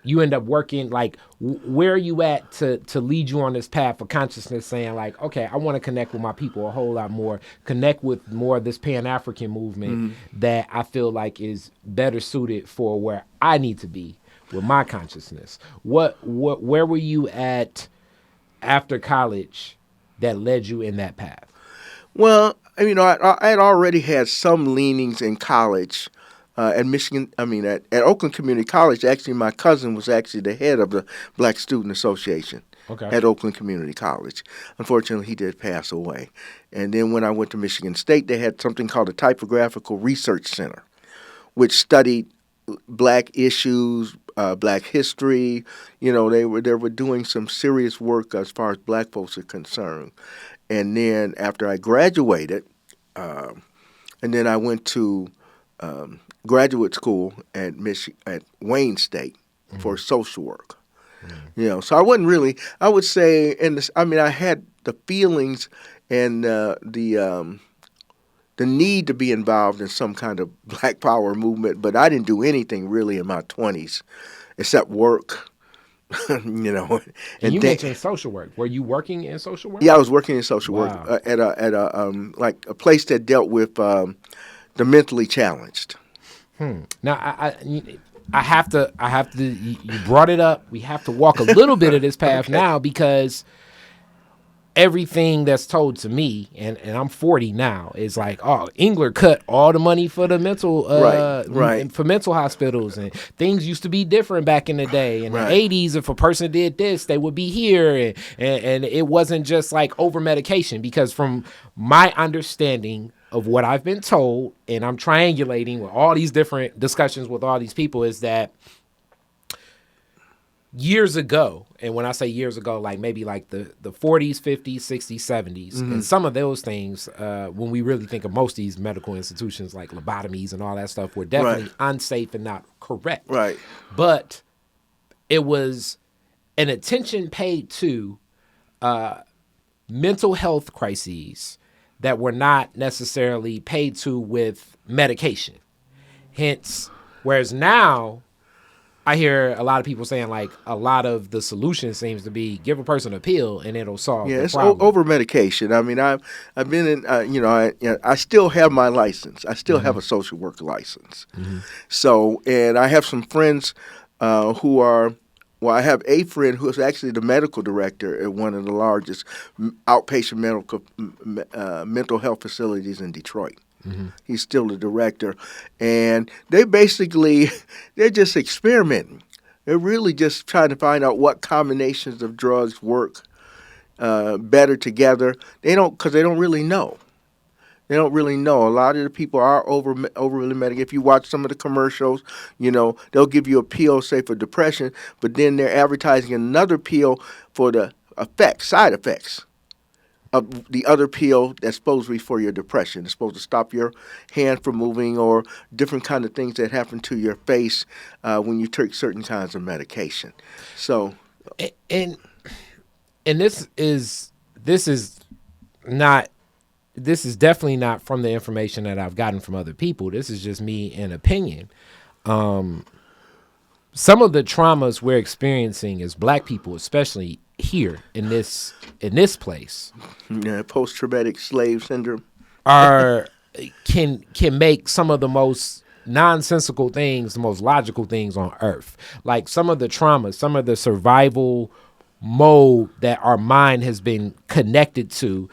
you end up working, like, where are you at to lead you on this path of consciousness, saying, like, okay, I want to connect with my people a whole lot more, connect with more of this Pan-African movement that I feel like is better suited for where I need to be with my consciousness. Where were you at after college that led you in that path? Well, I had already had some leanings in college. At Michigan, at Oakland Community College, actually, my cousin was actually the head of the Black Student Association at Oakland Community College. Unfortunately, he did pass away. And then when I went to Michigan State, they had something called the Typographical Research Center, which studied black issues, black history. They were doing some serious work as far as black folks are concerned. And then after I graduated, and then I went to graduate school at Wayne State for social work. So I wasn't really, I would say, I had the feelings and the need to be involved in some kind of Black Power movement, but I didn't do anything really in my 20s except work. And you mentioned social work. Were you working in social work? Yeah, I was working in social work at a place that dealt with the mentally challenged. Now, I have to. You brought it up. We have to walk a little bit of this path now because everything that's told to me, and I'm 40 now, is like, oh, Engler cut all the money for the mental, for mental hospitals, and things used to be different back in the day. In the 80s, if a person did this, they would be here, and it wasn't just like over medication. Because from my understanding of what I've been told, and I'm triangulating with all these different discussions with all these people, is that years ago, and when I say years ago, like maybe like the 40s, 50s, 60s, 70s, and some of those things, when we really think of most of these medical institutions, like lobotomies and all that stuff, were definitely unsafe and not correct. Right. But it was an attention paid to mental health crises that were not necessarily paid to with medication. Hence, whereas now I hear a lot of people saying, like, a lot of the solution seems to be give a person a pill and it'll solve the problem. It's over medication. I mean, I've been in, I still have my license. I still have a social work license. So, and I have some friends who are, well, I have a friend who is actually the medical director at one of the largest outpatient mental health facilities in Detroit. He's still the director. And they're just experimenting. They're really just trying to find out what combinations of drugs work better together. They don't, because they don't really know. They don't really know. A lot of the people are overly medicated. If you watch some of the commercials, they'll give you a pill, say, for depression, but then they're advertising another pill for the side effects of the other pill that's supposed to be for your depression. It's supposed to stop your hand from moving or different kind of things that happen to your face when you take certain kinds of medication. So, and this is definitely not from the information that I've gotten from other people. This is just me and opinion. Some of the traumas we're experiencing as Black people, especially here in this place, post-traumatic slave syndrome, can make some of the most nonsensical things, the most logical things on earth. Like some of the traumas, some of the survival mode that our mind has been connected to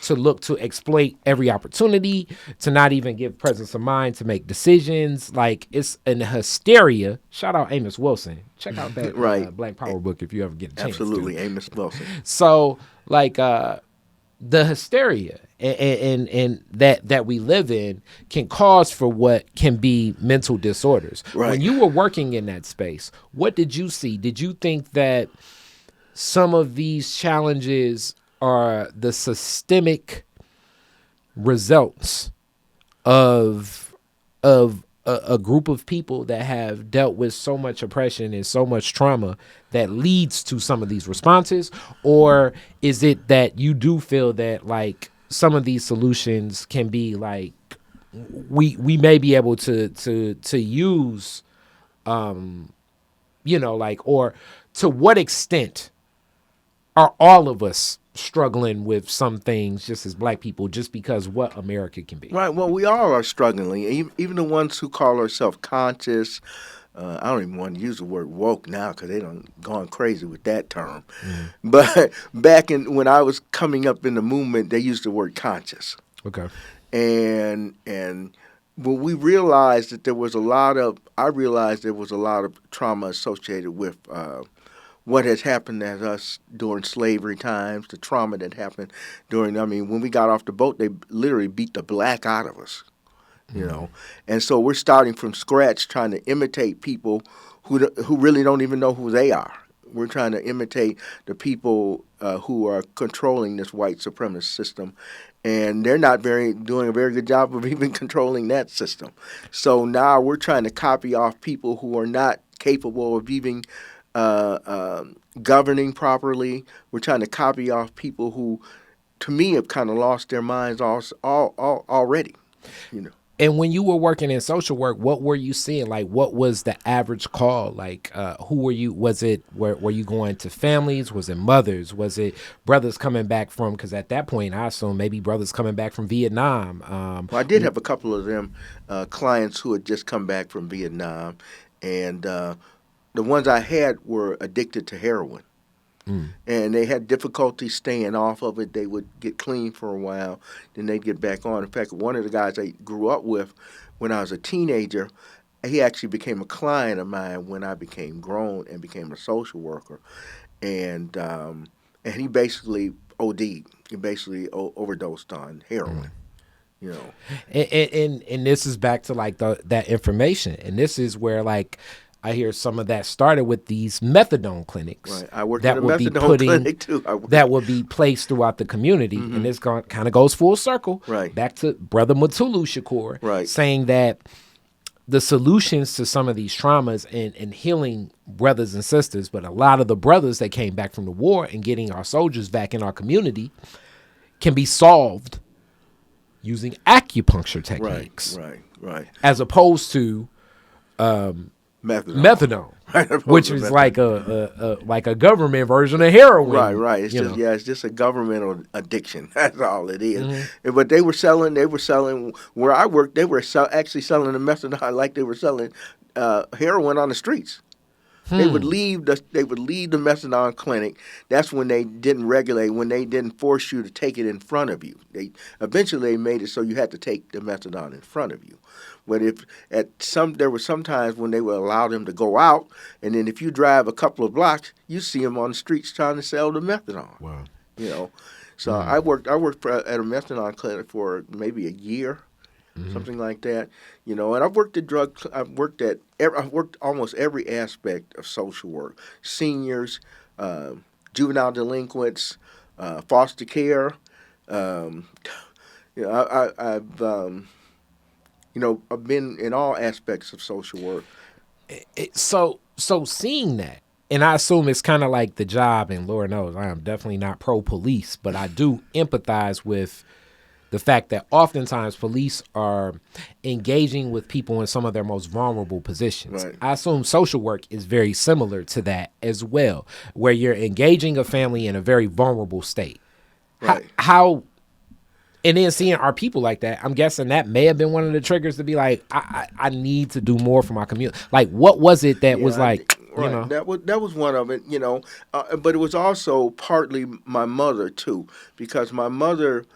look to exploit every opportunity, to not even give presence of mind to make decisions. Like, it's an hysteria. Shout out Amos Wilson. Check out that Black Power book if you ever get a chance. Absolutely, Amos Wilson. So, like, the hysteria and that we live in can cause for what can be mental disorders. Right. When you were working in that space, what did you see? Did you think that some of these challenges are the systemic results of a group of people that have dealt with so much oppression and so much trauma that leads to some of these responses? Or is it that you do feel that, like, some of these solutions can be, like, we may be able to use, or to what extent are all of us struggling with some things just as Black people, just because what America can be? Right. Well, we all are struggling. Even the ones who call ourselves conscious. I don't even want to use the word woke now because they done gone crazy with that term. Mm-hmm. But back when I was coming up in the movement, they used the word conscious. Okay. And when we realized that there was a lot of trauma associated with what has happened to us during slavery times, the trauma that happened when we got off the boat, they literally beat the black out of us, And so we're starting from scratch trying to imitate people who really don't even know who they are. We're trying to imitate the people who are controlling this white supremacist system, and they're not doing a very good job of even controlling that system. So now we're trying to copy off people who are not capable of even governing properly. We're trying to copy off people who, to me, have kind of lost their minds already. And when you were working in social work, what were you seeing? Like, what was the average call? Like, who were you? Were you going to families? Was it mothers? Was it brothers coming back from? Because at that point, I assume maybe brothers coming back from Vietnam. Well, I did have a couple of them clients who had just come back from Vietnam, and the ones I had were addicted to heroin. And they had difficulty staying off of it. They would get clean for a while, then they'd get back on. In fact, one of the guys I grew up with when I was a teenager, he actually became a client of mine when I became grown and became a social worker. And he basically OD'd. He basically overdosed on heroin. And this is back to, like, that information. And this is where, like, I hear some of that started with these methadone clinics. Right. I worked at a methadone clinic too. That would be placed throughout the community. Mm-hmm. And this kind of goes full circle. Right. Back to Brother Mutulu Shakur. Right. Saying that the solutions to some of these traumas and healing brothers and sisters, but a lot of the brothers that came back from the war and getting our soldiers back in our community can be solved using acupuncture techniques. Right. As opposed to methadone, which is like a government version of heroin. Right. It's just a governmental addiction. That's all it is. Mm-hmm. But they were selling where I worked. They were actually selling the methadone like they were selling heroin on the streets. They would leave the methadone clinic. That's when they didn't regulate, when they didn't force you to take it in front of you. They eventually made it so you had to take the methadone in front of you. But there were some times when they would allow them to go out, and then if you drive a couple of blocks, you see them on the streets trying to sell the methadone. Wow. you know. So I worked at a methadone clinic for maybe a year, something like that, you know. And I've worked I've worked almost every aspect of social work: seniors, juvenile delinquents, foster care. Um, you know, I've been in all aspects of social work. So seeing that, and I assume it's kind of like the job, and Lord knows I am definitely not pro police, but I do empathize with the fact that oftentimes police are engaging with people in some of their most vulnerable positions. Right. I assume social work is very similar to that as well, where you're engaging a family in a very vulnerable state. Right. How and then seeing our people like that, I'm guessing that may have been one of the triggers to be like, I need to do more for my community. Like, what was it that was like, right. you know? That was one of it, you know. But it was also partly my mother too, because my mother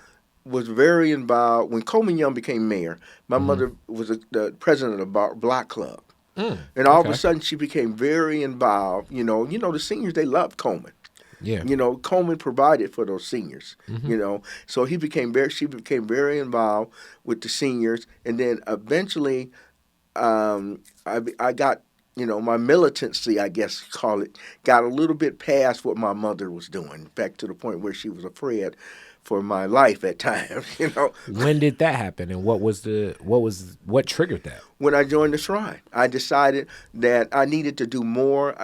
was very involved when Coleman Young became mayor. My mother was the president of the Block Club, and all of a sudden she became very involved. You know, the seniors, they loved Coleman. Yeah. You know, Coleman provided for those seniors. You know, so she became very involved with the seniors, and then eventually, I got, you know, my militancy, I guess you call it, got a little bit past what my mother was doing, back to the point where she was afraid for my life at times. You know, When did that happen, and what triggered that? when I joined the Shrine, I decided that I needed to do more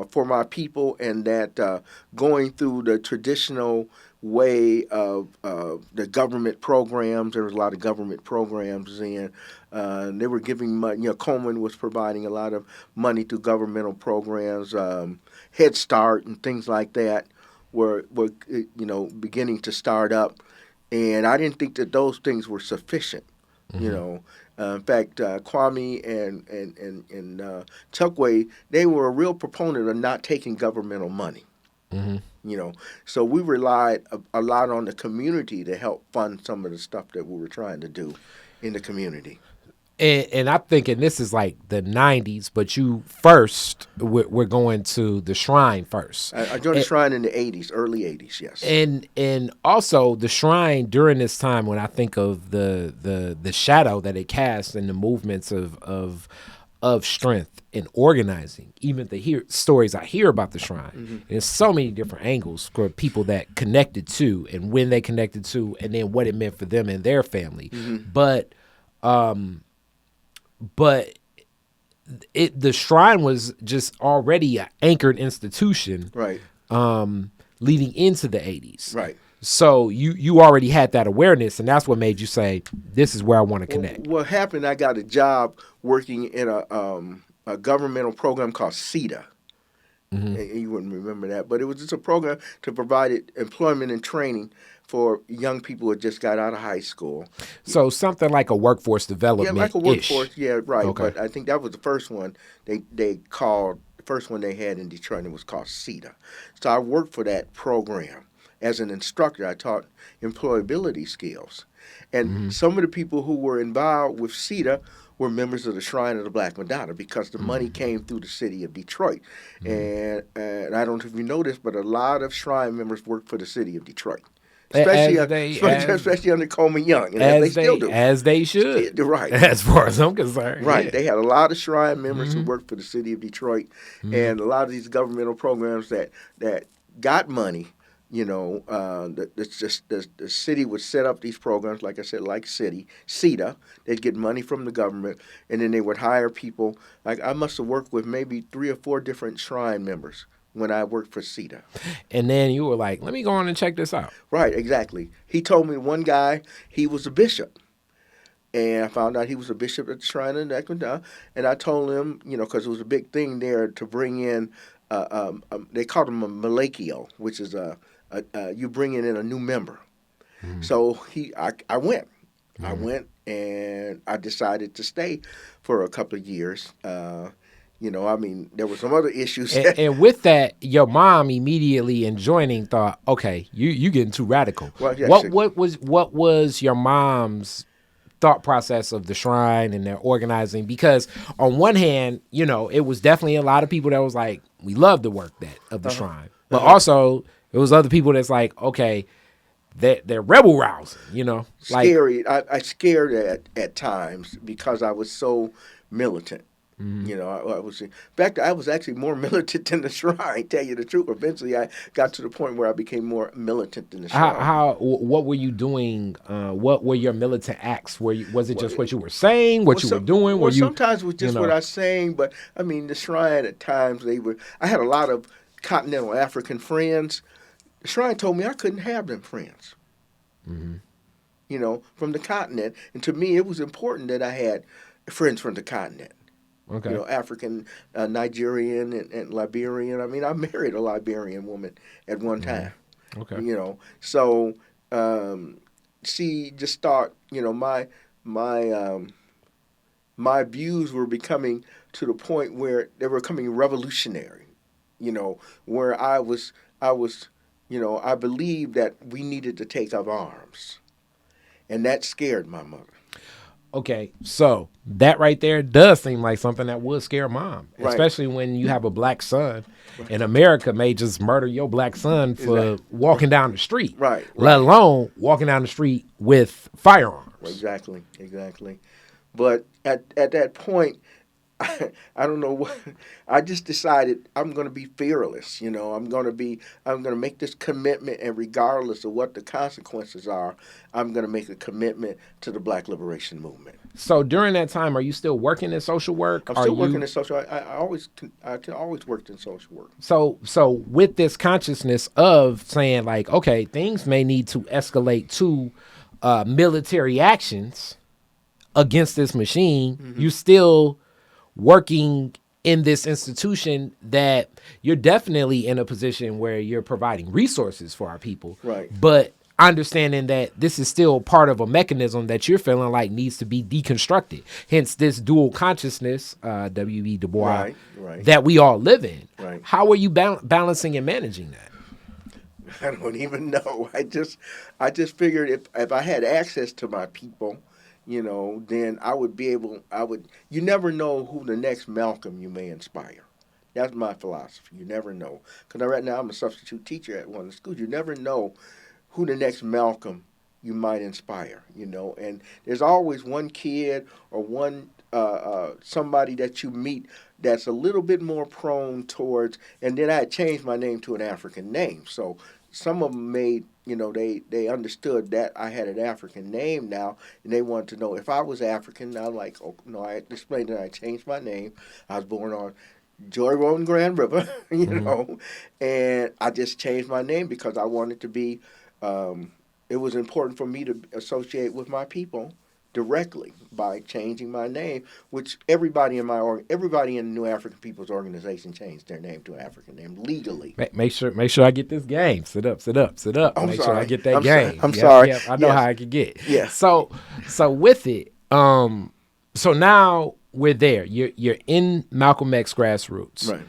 for my people, and that going through the traditional way of the government programs, there was a lot of government programs in. They were giving money. You know, Coleman was providing a lot of money through governmental programs, Head Start and things like that were beginning to start up, and I didn't think that those things were sufficient. You know, in fact, Kwame and Chuckway, they were a real proponent of not taking governmental money. You know, so we relied a lot on the community to help fund some of the stuff that we were trying to do in the community. And I'm thinking this is like the 90s, but you first, we're going to the Shrine first. I joined the Shrine in the 80s, early 80s, yes. And also the Shrine during this time, when I think of the shadow that it casts in the movements of strength and organizing, even the stories I hear about the Shrine, there's so many different angles for people that connected to, and when they connected to, and then what it meant for them and their family. But the Shrine was just already an anchored institution, Right. Leading into the 80s. Right. So you already had that awareness, and that's what made you say, this is where I want to connect. What happened, I got a job working in a governmental program called CETA. And you wouldn't remember that, but it was just a program to provide employment and training for young people who had just got out of high school. So something like a workforce development. Yeah, like a workforce. Yeah, right. Okay. But I think that was the first one they called, the first one they had in Detroit, and it was called CETA. So I worked for that program. As an instructor, I taught employability skills. And some of the people who were involved with CETA were members of the Shrine of the Black Madonna, because the money came through the city of Detroit. And I don't know if you know this, but a lot of Shrine members work for the city of Detroit. Especially under Coleman Young. And they still do. As they should. Right. As far as I'm concerned. Right. Yeah. They had a lot of Shrine members who worked for the city of Detroit. And a lot of these governmental programs that got money, you know, the city would set up these programs, like I said, like CETA. They'd get money from the government, and then they would hire people. Like, I must have worked with maybe 3 or 4 different Shrine members when I worked for CETA. And then you were like, let me go on and check this out. Right, exactly. He told me one guy, he was a bishop. And I found out he was a bishop at the Shrine of the Black Madonna. And I told him, you know, because it was a big thing there to bring in, they called him a malakio, which is you bringing in a new member. So I went. I went, and I decided to stay for a couple of years. You know, I mean, there were some other issues. And with that, your mom immediately in joining thought, okay, you getting too radical. Well, yes, What was your mom's thought process of the Shrine and their organizing? Because on one hand, you know, it was definitely a lot of people that was like, we love the work of the Shrine. But also, It was other people that's like, okay, they're rebel rousing, like, Scary. I scared at times because I was so militant. I was, in fact, I was actually more militant than the Shrine, tell you the truth. Eventually, I got to the point where I became more militant than the Shrine. what were you doing? What were your militant acts? Was it just what you were saying, what you were doing? Well, sometimes it was just what I was saying, but I mean, the Shrine at times I had a lot of continental African friends. The Shrine told me I couldn't have them friends. From the continent, and to me, it was important that I had friends from the continent. Okay. African, Nigerian, and Liberian. I mean, I married a Liberian woman at one time. Okay. So she just thought, my my views were becoming to the point where they were becoming revolutionary. Where I believed that we needed to take up arms, and that scared my mother. Okay, so that right there does seem like something that would scare mom, Right. especially when you have a black son, and America may just murder your black son for walking down the street, Right. let alone walking down the street with firearms. Exactly. But at that point, I don't know what. I just decided I'm going to be fearless. I'm going to make this commitment, and regardless of what the consequences are, I'm going to make a commitment to the Black Liberation Movement. So during that time, are you still working in social work? I'm still working in social. I always worked in social work. So with this consciousness of saying like, okay, things may need to escalate to military actions against this machine, you still working in this institution that you're definitely in a position where you're providing resources for our people. Right. But understanding that this is still part of a mechanism that you're feeling like needs to be deconstructed. Hence this dual consciousness, W.E. Du Bois, right. that we all live in. Right. How are you balancing and managing that? I don't even know. I just figured if I had access to my people, then I would be able. You never know who the next Malcolm you may inspire. That's my philosophy. You never know. Because right now I'm a substitute teacher at one of the schools. You never know who the next Malcolm you might inspire. And there's always one kid or one somebody that you meet that's a little bit more prone towards. And then I had changed my name to an African name, so some of them made. They understood that I had an African name now, and they wanted to know if I was African. And I'm like, oh, no, I explained that I changed my name. I was born on Joy Road and Grand River, and I just changed my name because I wanted to be, it was important for me to associate with my people directly by changing my name, which everybody in the New African People's Organization changed their name to an African name legally. Make sure I get this game. Sit up. I'm Make sorry. sure I get that game. I'm sorry. Yep, I know how I can get. Yes. So with it, so now we're there. You're in Malcolm X Grassroots. Right.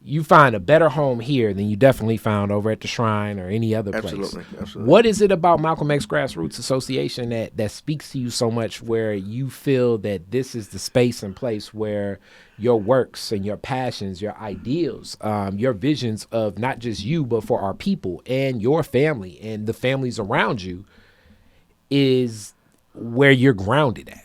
You find a better home here than you definitely found over at the Shrine or any other place. Absolutely. What is it about Malcolm X Grassroots Association that speaks to you so much where you feel that this is the space and place where your works and your passions, your ideals, your visions of not just you, but for our people and your family and the families around you is where you're grounded at?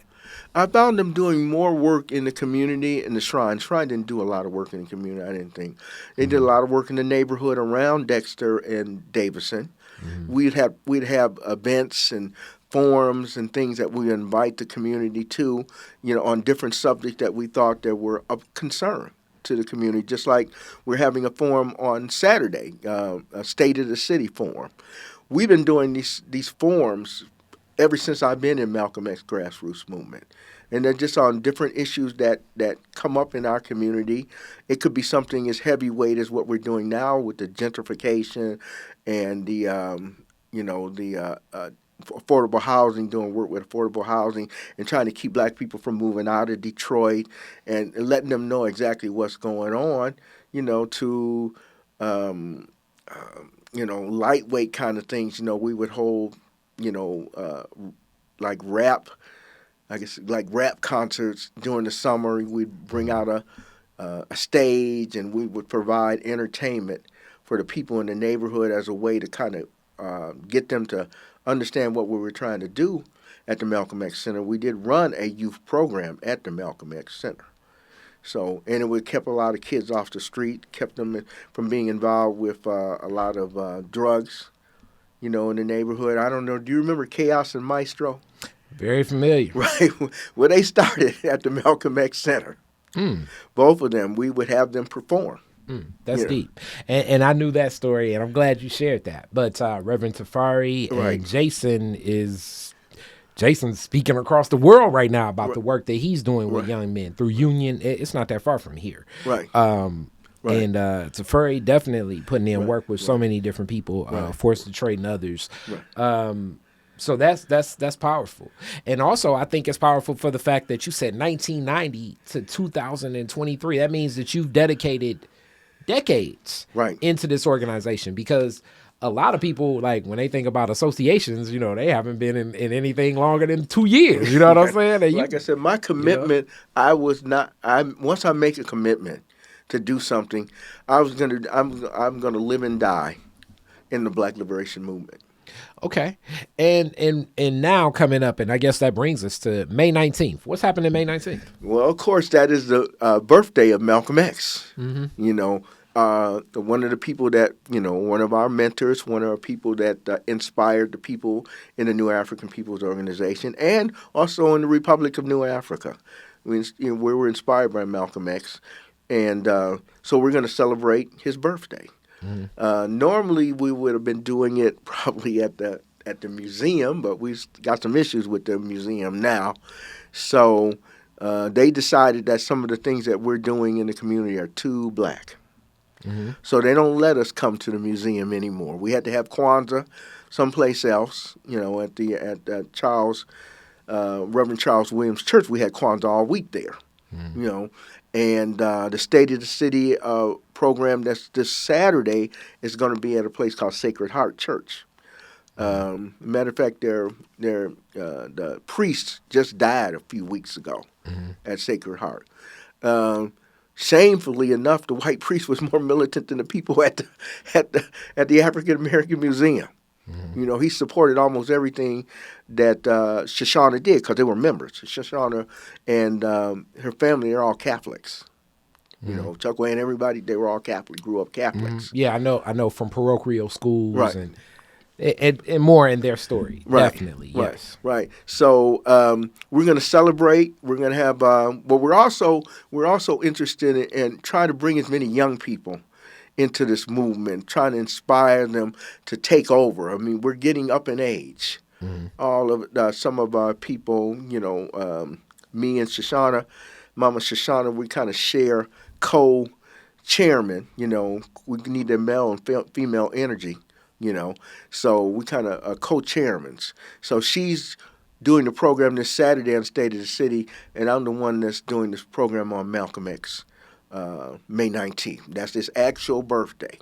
I found them doing more work in the community in the Shrine. Shrine didn't do a lot of work in the community, I didn't think. They did a lot of work in the neighborhood around Dexter and Davison. We'd have events and forums and things that we invite the community to, on different subjects that we thought that were of concern to the community, just like we're having a forum on Saturday, a State of the City forum. We've been doing these forums ever since I've been in Malcolm X Grassroots Movement. And they're just on different issues that come up in our community. It could be something as heavyweight as what we're doing now with the gentrification and the affordable housing, doing work with affordable housing and trying to keep black people from moving out of Detroit and letting them know exactly what's going on, to, lightweight kind of things. We would hold like rap concerts during the summer. We'd bring out a stage and we would provide entertainment for the people in the neighborhood as a way to kind of get them to understand what we were trying to do at the Malcolm X Center. We did run a youth program at the Malcolm X Center. So, and it would kept a lot of kids off the street, kept them from being involved with a lot of drugs, in the neighborhood. I don't know. Do you remember Chaos and Maestro? Very familiar. Right. Well, they started at the Malcolm X Center. Both of them, we would have them perform. That's deep. And I knew that story, and I'm glad you shared that. But Reverend Tafari and Jason's speaking across the world right now about the work that he's doing with young men through Union. It's not that far from here. Right. And Tafari definitely putting in work with so many different people, Forced Detroit and others. Right. So that's powerful. And also, I think it's powerful for the fact that you said 1990 to 2023. That means that you've dedicated decades into this organization, because a lot of people, like, when they think about associations, they haven't been in anything longer than 2 years. You know what I'm saying? Like I said, my commitment, once I make a commitment to do something, I'm gonna live and die in the Black Liberation Movement. Okay. And now coming up, and I guess that brings us to May 19th. What's happening May 19th? Well, of course, that is the birthday of Malcolm X. One of the people that, one of our mentors, one of our people that inspired the people in the New African People's Organization, and also in the Republic of New Africa. We were inspired by Malcolm X. And so we're going to celebrate his birthday. Normally, we would have been doing it probably at the museum, but we've got some issues with the museum now. So they decided that some of the things that we're doing in the community are too black. So they don't let us come to the museum anymore. We had to have Kwanzaa someplace else, at Charles, Reverend Charles Williams Church. We had Kwanzaa all week there, And the State of the City program that's this Saturday is going to be at a place called Sacred Heart Church. Matter of fact, the priest just died a few weeks ago at Sacred Heart. Shamefully enough, the white priest was more militant than the people at the African American Museum. He supported almost everything that Shoshana did because they were members. Shoshana and her family are all Catholics. Chukwa and everybody, they were all Catholic, grew up Catholics. Yeah, I know from parochial schools and more in their story. Definitely, yes. Right. So we're going to celebrate. We're going to have, but we're also interested in trying to bring as many young people into this movement, trying to inspire them to take over. I mean, we're getting up in age. All of some of our people, me and Shoshana, Mama Shoshana, we kind of share co-chairman. We need the male and female energy. So we kind of co-chairmans. So she's doing the program this Saturday on State of the City, and I'm the one that's doing this program on Malcolm X, May 19th. That's his actual birthday.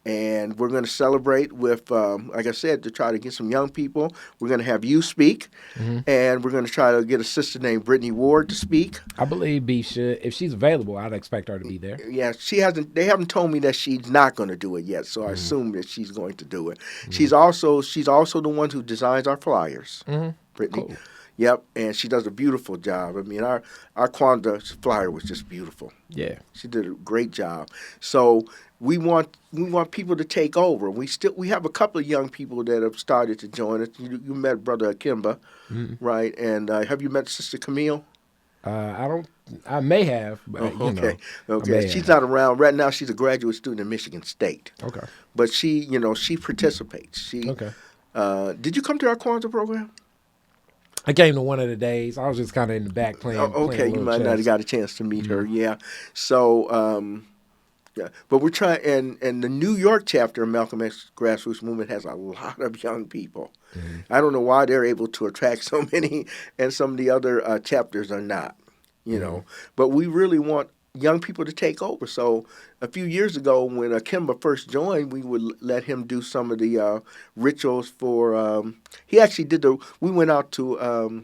And we're going to celebrate with, like I said, to try to get some young people. We're going to have you speak, and we're going to try to get a sister named Brittany Ward to speak. I believe B should. If she's available, I'd expect her to be there. Yeah, she hasn't. They haven't told me that she's not going to do it yet, so I assume that she's going to do it. She's also the one who designs our flyers, Brittany. Cool. Yep, and she does a beautiful job. I mean, our Kwanzaa flyer was just beautiful. Yeah, she did a great job. So we want people to take over. We have a couple of young people that have started to join us. You met Brother Akimba, right? And have you met Sister Camille? I may have. But, Okay. She's not around right now. She's a graduate student at Michigan State. Okay. But she participates. Did you come to our Kwanzaa program? I came to one of the days. I was just kind of in the back playing. You might not have got a chance to meet her. Yeah. So, but we're trying, and the New York chapter of Malcolm X Grassroots Movement has a lot of young people. I don't know why they're able to attract so many, and some of the other chapters are not. But we really want young people to take over. So a few years ago, when Akimba first joined, we would let him do some of the rituals for. He actually did we went out to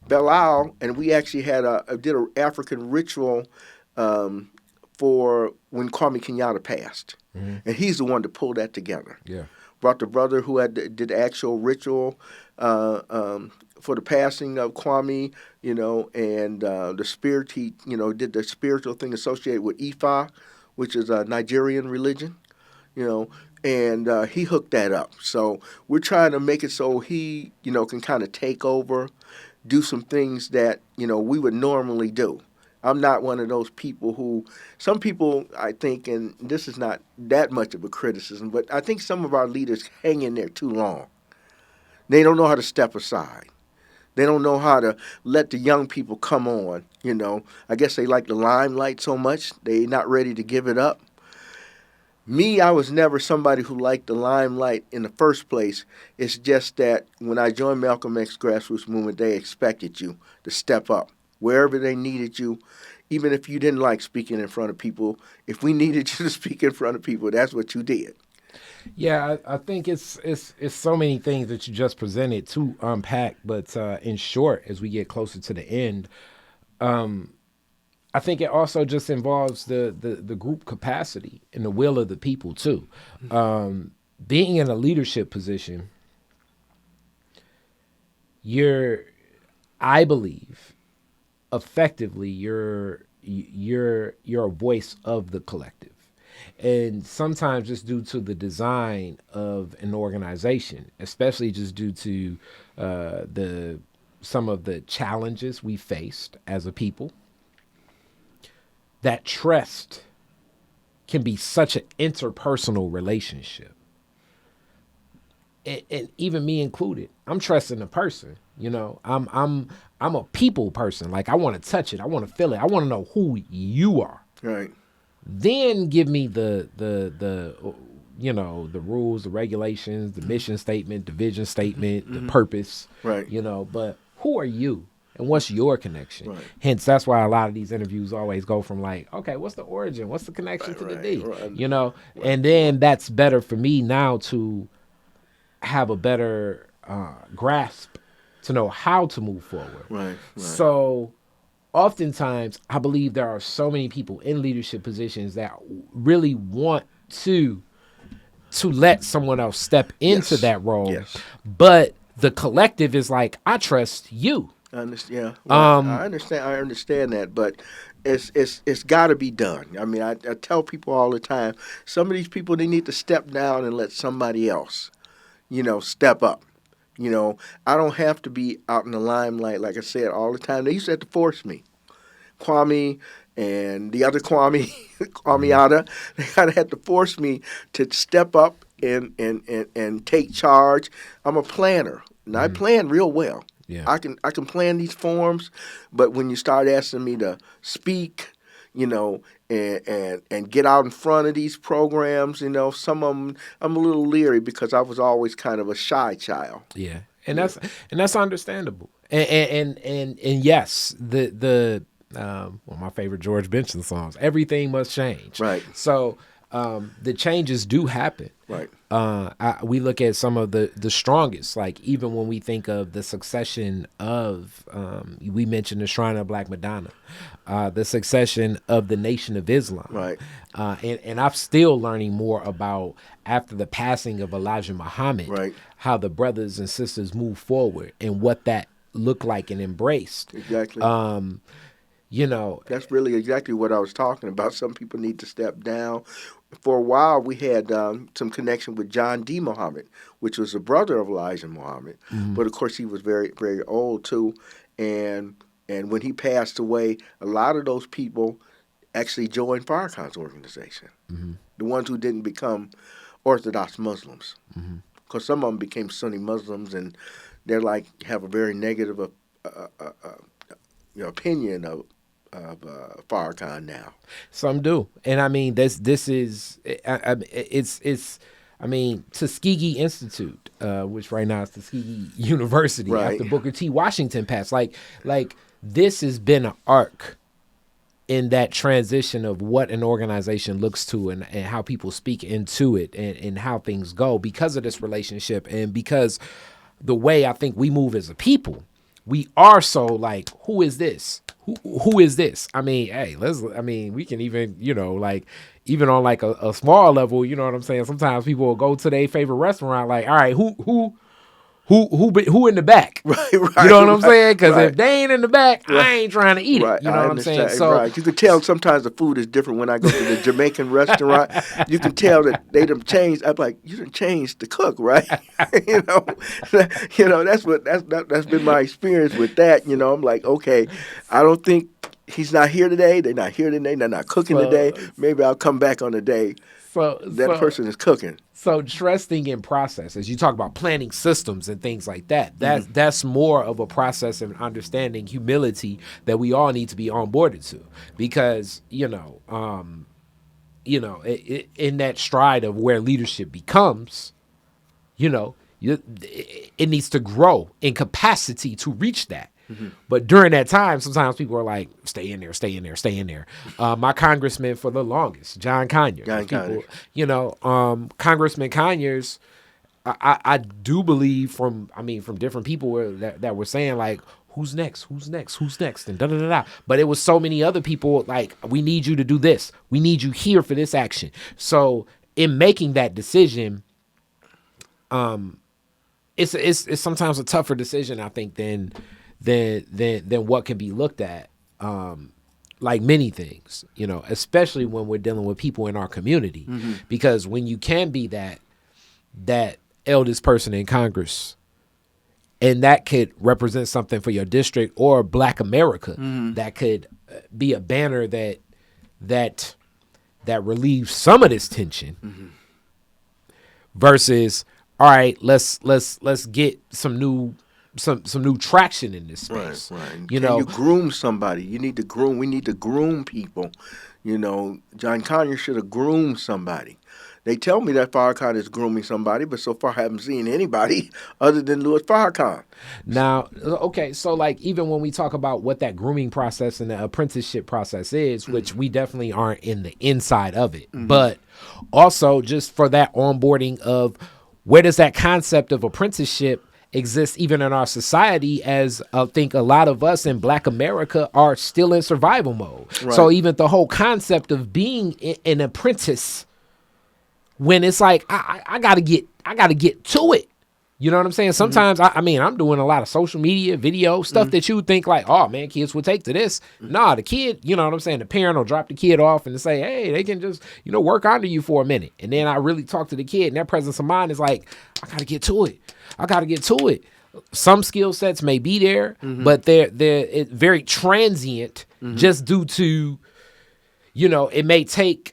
Belle Isle, and we actually did an African ritual for when Kwame Kenyatta passed. And he's the one to pull that together. Yeah. Brought the brother who did the actual ritual for the passing of Kwame, and the spirit, he, did the spiritual thing associated with Ifa, which is a Nigerian religion, and he hooked that up. So we're trying to make it so he, can kind of take over, do some things that, we would normally do. I'm not one of those people who, some people, I think, and this is not that much of a criticism, but I think some of our leaders hang in there too long. They don't know how to step aside. They don't know how to let the young people come on, I guess they like the limelight so much, they're not ready to give it up. Me, I was never somebody who liked the limelight in the first place. It's just that when I joined Malcolm X Grassroots Movement, they expected you to step up. Wherever they needed you, even if you didn't like speaking in front of people, if we needed you to speak in front of people, that's what you did. Yeah, I think it's so many things that you just presented to unpack, but in short, as we get closer to the end, I think it also just involves the group capacity and the will of the people too. Being in a leadership position, I believe, effectively you're a voice of the collective. And sometimes just due to the design of an organization, especially just due to some of the challenges we faced as a people, that trust can be such an interpersonal relationship. And even me included, I'm trusting the person. I'm a people person. Like, I want to touch it. I want to feel it. I want to know who you are. Right. Then give me the rules, the regulations, the mission statement, the vision statement, the purpose. Right. But who are you? And what's your connection? Right. Hence, that's why a lot of these interviews always go from like, okay, what's the origin? What's the connection to the D? Right. And then that's better for me now to have a better grasp to know how to move forward. Right. So oftentimes, I believe there are so many people in leadership positions that really want to let someone else step into that role. Yes. But the collective is like, I trust you. I understand. Yeah. Well, I understand that, but it's got to be done. I mean, I tell people all the time, some of these people, they need to step down and let somebody else, step up. I don't have to be out in the limelight, like I said, all the time. They used to have to force me. Kwame and the other Kwame, Kwame they kind of had to force me to step up and take charge. I'm a planner, and I plan real well. Yeah. I can plan these forums, but when you start asking me to speak, and get out in front of these programs, some of them I'm a little leery because I was always kind of a shy child. Yeah, and that's understandable. And yes, my favorite George Benson songs, everything must change. Right. So the changes do happen. Right. We look at some of the strongest, like even when we think of the succession of, we mentioned the Shrine of Black Madonna, the succession of the Nation of Islam. Right. And I'm still learning more about, after the passing of Elijah Muhammad, right, how the brothers and sisters moved forward and what that looked like and embraced. Exactly. That's really exactly what I was talking about. Some people need to step down. For a while, we had some connection with John D. Muhammad, which was the brother of Elijah Muhammad. Mm-hmm. But, of course, he was very, very old, too. And when he passed away, a lot of those people actually joined Farrakhan's organization, mm-hmm. the ones who didn't become Orthodox Muslims. Mm-hmm. Because some of them became Sunni Muslims, and they're like, have a very negative opinion of Farrakhan now. Some do, and I mean this is Tuskegee Institute, which right now is Tuskegee University, right, after Booker T. Washington passed. Like this has been an arc in that transition of what an organization looks to and how people speak into it and how things go because of this relationship and because the way I think we move as a people. We are so like, who is this? who is this? I mean, hey, we can even, like, even on like a small level, you know what I'm saying? Sometimes people will go to their favorite restaurant, like, all right, who in the back? Right, you know what I'm saying? Because right. if they ain't in the back, Right. I ain't trying to eat Right, it. You know what I'm saying? So right. You can tell sometimes the food is different when I go to the Jamaican restaurant. You can tell that they done changed. I'm like, you done changed the cook, right? That's been my experience with that. I'm like, okay, I don't think he's not here today. They're not here today. They're not cooking today. Maybe I'll come back on the day that person is cooking. So trusting in processes. You talk about planning systems and things like that. That's more of a process of understanding humility that we all need to be onboarded to, because in that stride of where leadership becomes, it needs to grow in capacity to reach that. Mm-hmm. But during that time, sometimes people are like, stay in there. My congressman for the longest, John Conyers. Congressman Conyers, I do believe from different people that were saying, like, who's next, and da-da-da-da. But it was so many other people, like, we need you to do this. We need you here for this action. So in making that decision, it's sometimes a tougher decision, I think, than what can be looked at, like many things, especially when we're dealing with people in our community. Mm-hmm. Because when you can be that eldest person in Congress, and that could represent something for your district or Black America, mm-hmm. that could be a banner that relieves some of this tension, mm-hmm. versus, all right, let's get some new traction in this space. Right. You groom somebody. You need to groom. We need to groom people. John Conyers should have groomed somebody. They tell me that Farrakhan is grooming somebody, but so far I haven't seen anybody other than Louis Farrakhan. Now, okay, so like even when we talk about what that grooming process and the apprenticeship process is, mm-hmm. which we definitely aren't in the inside of it, mm-hmm. but also just for that onboarding of where does that concept of apprenticeship exist even in our society, as I think a lot of us in Black America are still in survival mode. Right. So even the whole concept of being an apprentice, when it's like, I gotta get to it. You know what I'm saying? Sometimes, mm-hmm. I'm doing a lot of social media, video, stuff mm-hmm. that you would think like, oh man, kids would take to this. Mm-hmm. Nah, the kid, you know what I'm saying? The parent will drop the kid off and say, hey, they can just, work under you for a minute. And then I really talk to the kid, and their presence of mind is like, I gotta get to it. Some skill sets may be there, mm-hmm. but they're very transient, mm-hmm. just due to, it may take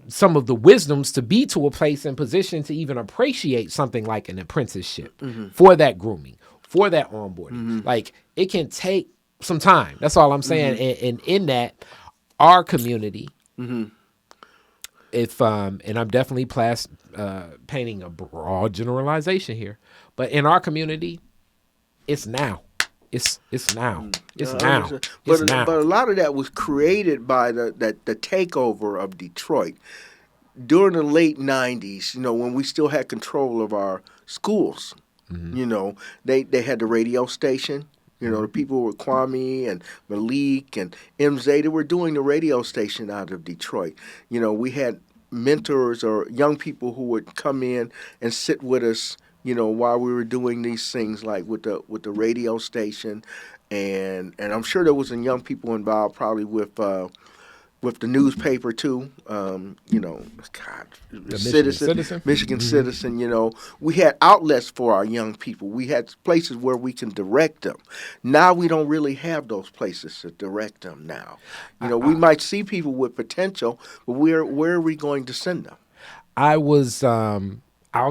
some of the wisdoms to be to a place and position to even appreciate something like an apprenticeship, mm-hmm. for that grooming, for that onboarding. Mm-hmm. Like, it can take some time. That's all I'm saying. Mm-hmm. And in that, our community, mm-hmm. And I'm definitely painting a broad generalization here, but in our community, it's now. It's now. But a lot of that was created by the takeover of Detroit during the late 90s, when we still had control of our schools. Mm-hmm. They had the radio station. The people were Kwame and Malik and MZ. They were doing the radio station out of Detroit. We had mentors or young people who would come in and sit with us, while we were doing these things, like with the radio station, and I'm sure there was some young people involved, probably with the newspaper too. Michigan mm-hmm. Citizen. We had outlets for our young people. We had places where we can direct them. Now we don't really have those places to direct them. Now, we might see people with potential, but where are we going to send them? I was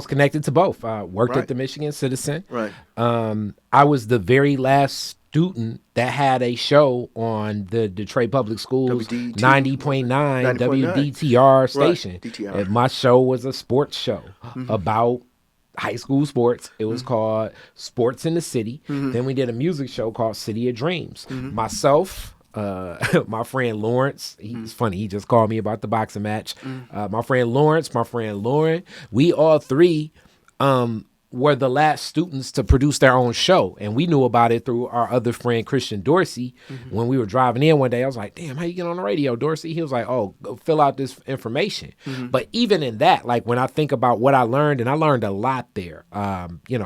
connected to both. I worked at the Michigan Citizen. Right. I was the very last student that had a show on the Detroit Public Schools 90.9 WDTR station. Right. DTR. And my show was a sports show, mm-hmm. about high school sports. It was mm-hmm. called Sports in the City. Mm-hmm. Then we did a music show called City of Dreams. Mm-hmm. Myself, my friend Lawrence, he's funny. He just called me about the boxing match. My friend Lawrence, my friend Lauren, we all three were the last students to produce their own show. And we knew about it through our other friend, Christian Dorsey. When we were driving in one day, I was like, damn, how you get on the radio, Dorsey? He was like, oh, go fill out this information. But even in that, like when I think about what I learned, and I learned a lot there,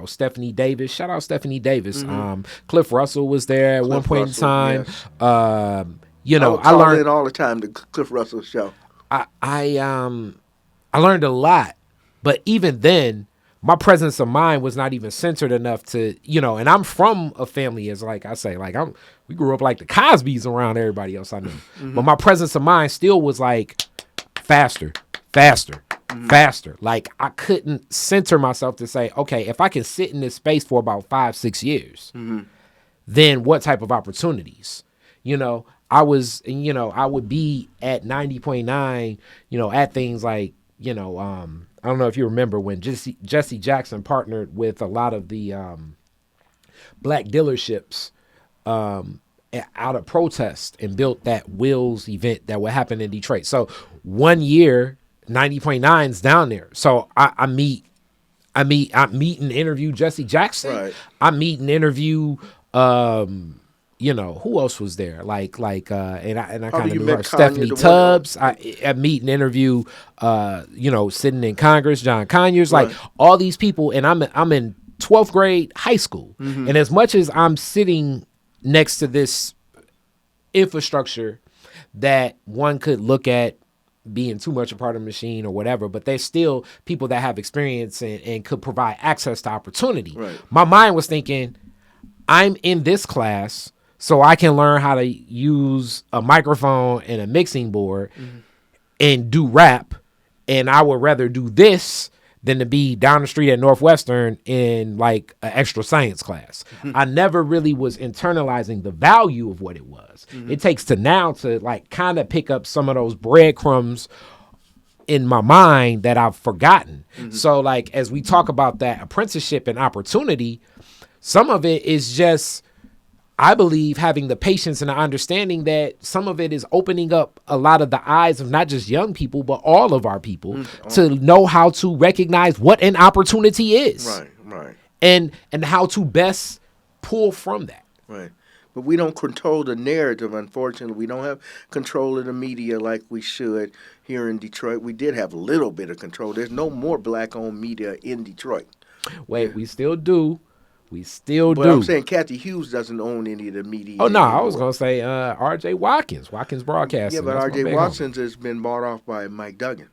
Stephanie Davis, shout out Stephanie Davis. Cliff Russell was there at one point in time. Yes. I I learned in all the time, the Cliff Russell show. I learned a lot, but even then, my presence of mind was not even centered enough to, and I'm from a family, as like I say, like we grew up like the Cosbys around everybody else I knew. But my presence of mind still was like faster. Like I couldn't center myself to say, okay, if I can sit in this space for about 5-6 years, then what type of opportunities? I would be at 90.9, at things like, I don't know if you remember when Jesse Jackson partnered with a lot of the black dealerships out of protest and built that Wills event that would happen in Detroit. So one year, 90.9's down there. So I meet and interview Jesse Jackson. Right. I meet and interview who else was there? And I kind of knew her. Stephanie Tubbs. I meet and interview, sitting in Congress, John Conyers, right. Like all these people. And I'm in 12th grade high school. And as much as I'm sitting next to this infrastructure that one could look at being too much a part of the machine or whatever, but there's still people that have experience and could provide access to opportunity. Right. My mind was thinking, I'm in this class so I can learn how to use a microphone and a mixing board and do rap. And I would rather do this than to be down the street at Northwestern in like an extra science class. I never really was internalizing the value of what it was. It takes to now to like kind of pick up some of those breadcrumbs in my mind that I've forgotten. So like, as we talk about that apprenticeship and opportunity, some of it is just, I believe, having the patience and the understanding that some of it is opening up a lot of the eyes of not just young people, but all of our people to know how to recognize what an opportunity is. Right. And how to best pull from that. Right. But we don't control the narrative, unfortunately. We don't have control of the media like we should here in Detroit. We did have a little bit of control. There's no more black-owned media in Detroit. Wait, we still do. But I'm saying Kathy Hughes doesn't own any of the media. Oh, no, I was going to say R.J. Watkins Broadcasting. Yeah, but R.J. Watkins has been bought off by Mike Duggan.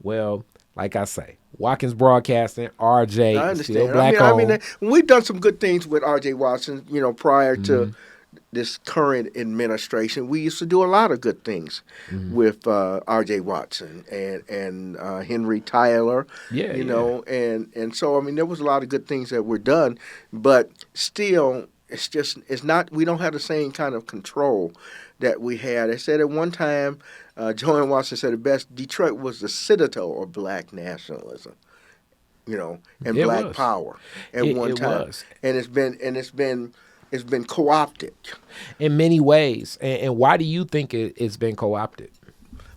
Well, like I say, Watkins Broadcasting, R.J. I understand. Still black-owned. We've done some good things with R.J. Watson, prior to this current administration. We used to do a lot of good things with R.J. Watson and Henry Tyler, and so, there was a lot of good things that were done, but still, it's not, we don't have the same kind of control that we had. I said at one time, Joanne Watson said it best, Detroit was the citadel of black nationalism, and black power at one time. Was. And it's been co-opted in many ways. And why do you think it's been co-opted?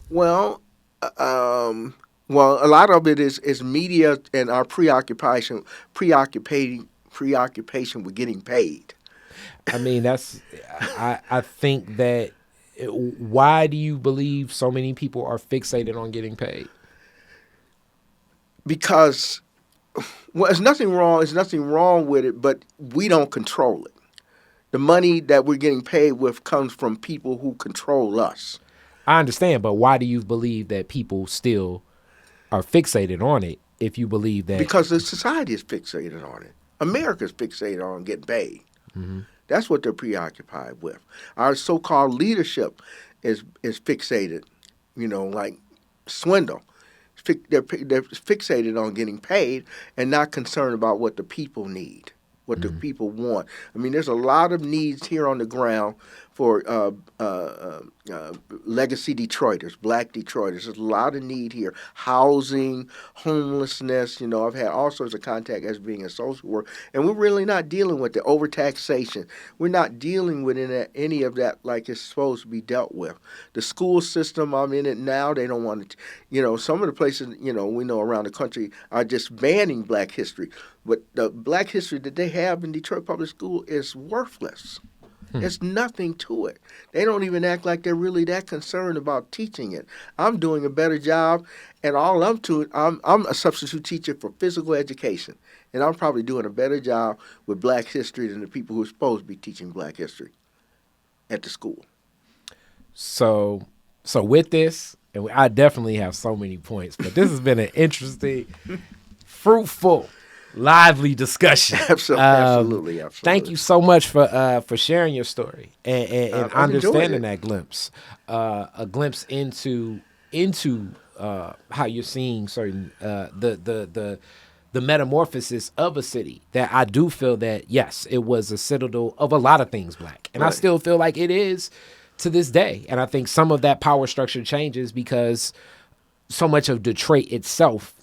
Well, a lot of it is media and our preoccupation with getting paid. I think that, why do you believe so many people are fixated on getting paid? Because, there's nothing wrong with it, but we don't control it. The money that we're getting paid with comes from people who control us. I understand, but why do you believe that people still are fixated on it if you believe that? Because the society is fixated on it. America's fixated on getting paid. That's what they're preoccupied with. Our so-called leadership is fixated, like swindle. They're fixated on getting paid and not concerned about what the people need. What the people want. There's a lot of needs here on the ground for legacy Detroiters, black Detroiters. There's a lot of need here. Housing, homelessness. I've had all sorts of contact as being a social worker, and we're really not dealing with the overtaxation. We're not dealing with any of that like it's supposed to be dealt with. The school system, I'm in it now. They don't want to. Some of the places we know around the country are just banning Black history, but the Black history that they have in Detroit Public School is worthless. There's nothing to it. They don't even act like they're really that concerned about teaching it. I'm doing a better job, and all I'm a substitute teacher for physical education, and I'm probably doing a better job with Black history than the people who are supposed to be teaching Black history at the school. So with this, and I definitely have so many points, but this has been an interesting, fruitful, lively discussion. Absolutely. Thank you so much for sharing your story and understanding that glimpse, a glimpse into how you're seeing certain the metamorphosis of a city that I do feel that yes, it was a citadel of a lot of things Black, and right. I still feel like it is to this day, and I think some of that power structure changes because so much of Detroit itself.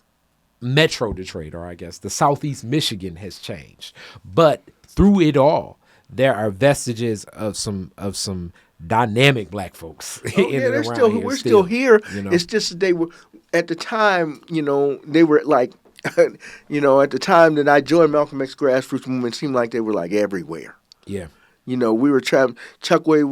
Metro Detroit, or I guess the Southeast Michigan has changed, but through it all, there are vestiges of some dynamic Black folks. We're still here. It's just that they were at the time. They were like, at the time that I joined Malcolm X Grassroots Movement, it seemed like they were like everywhere. Yeah. We were traveling. Chuck Way and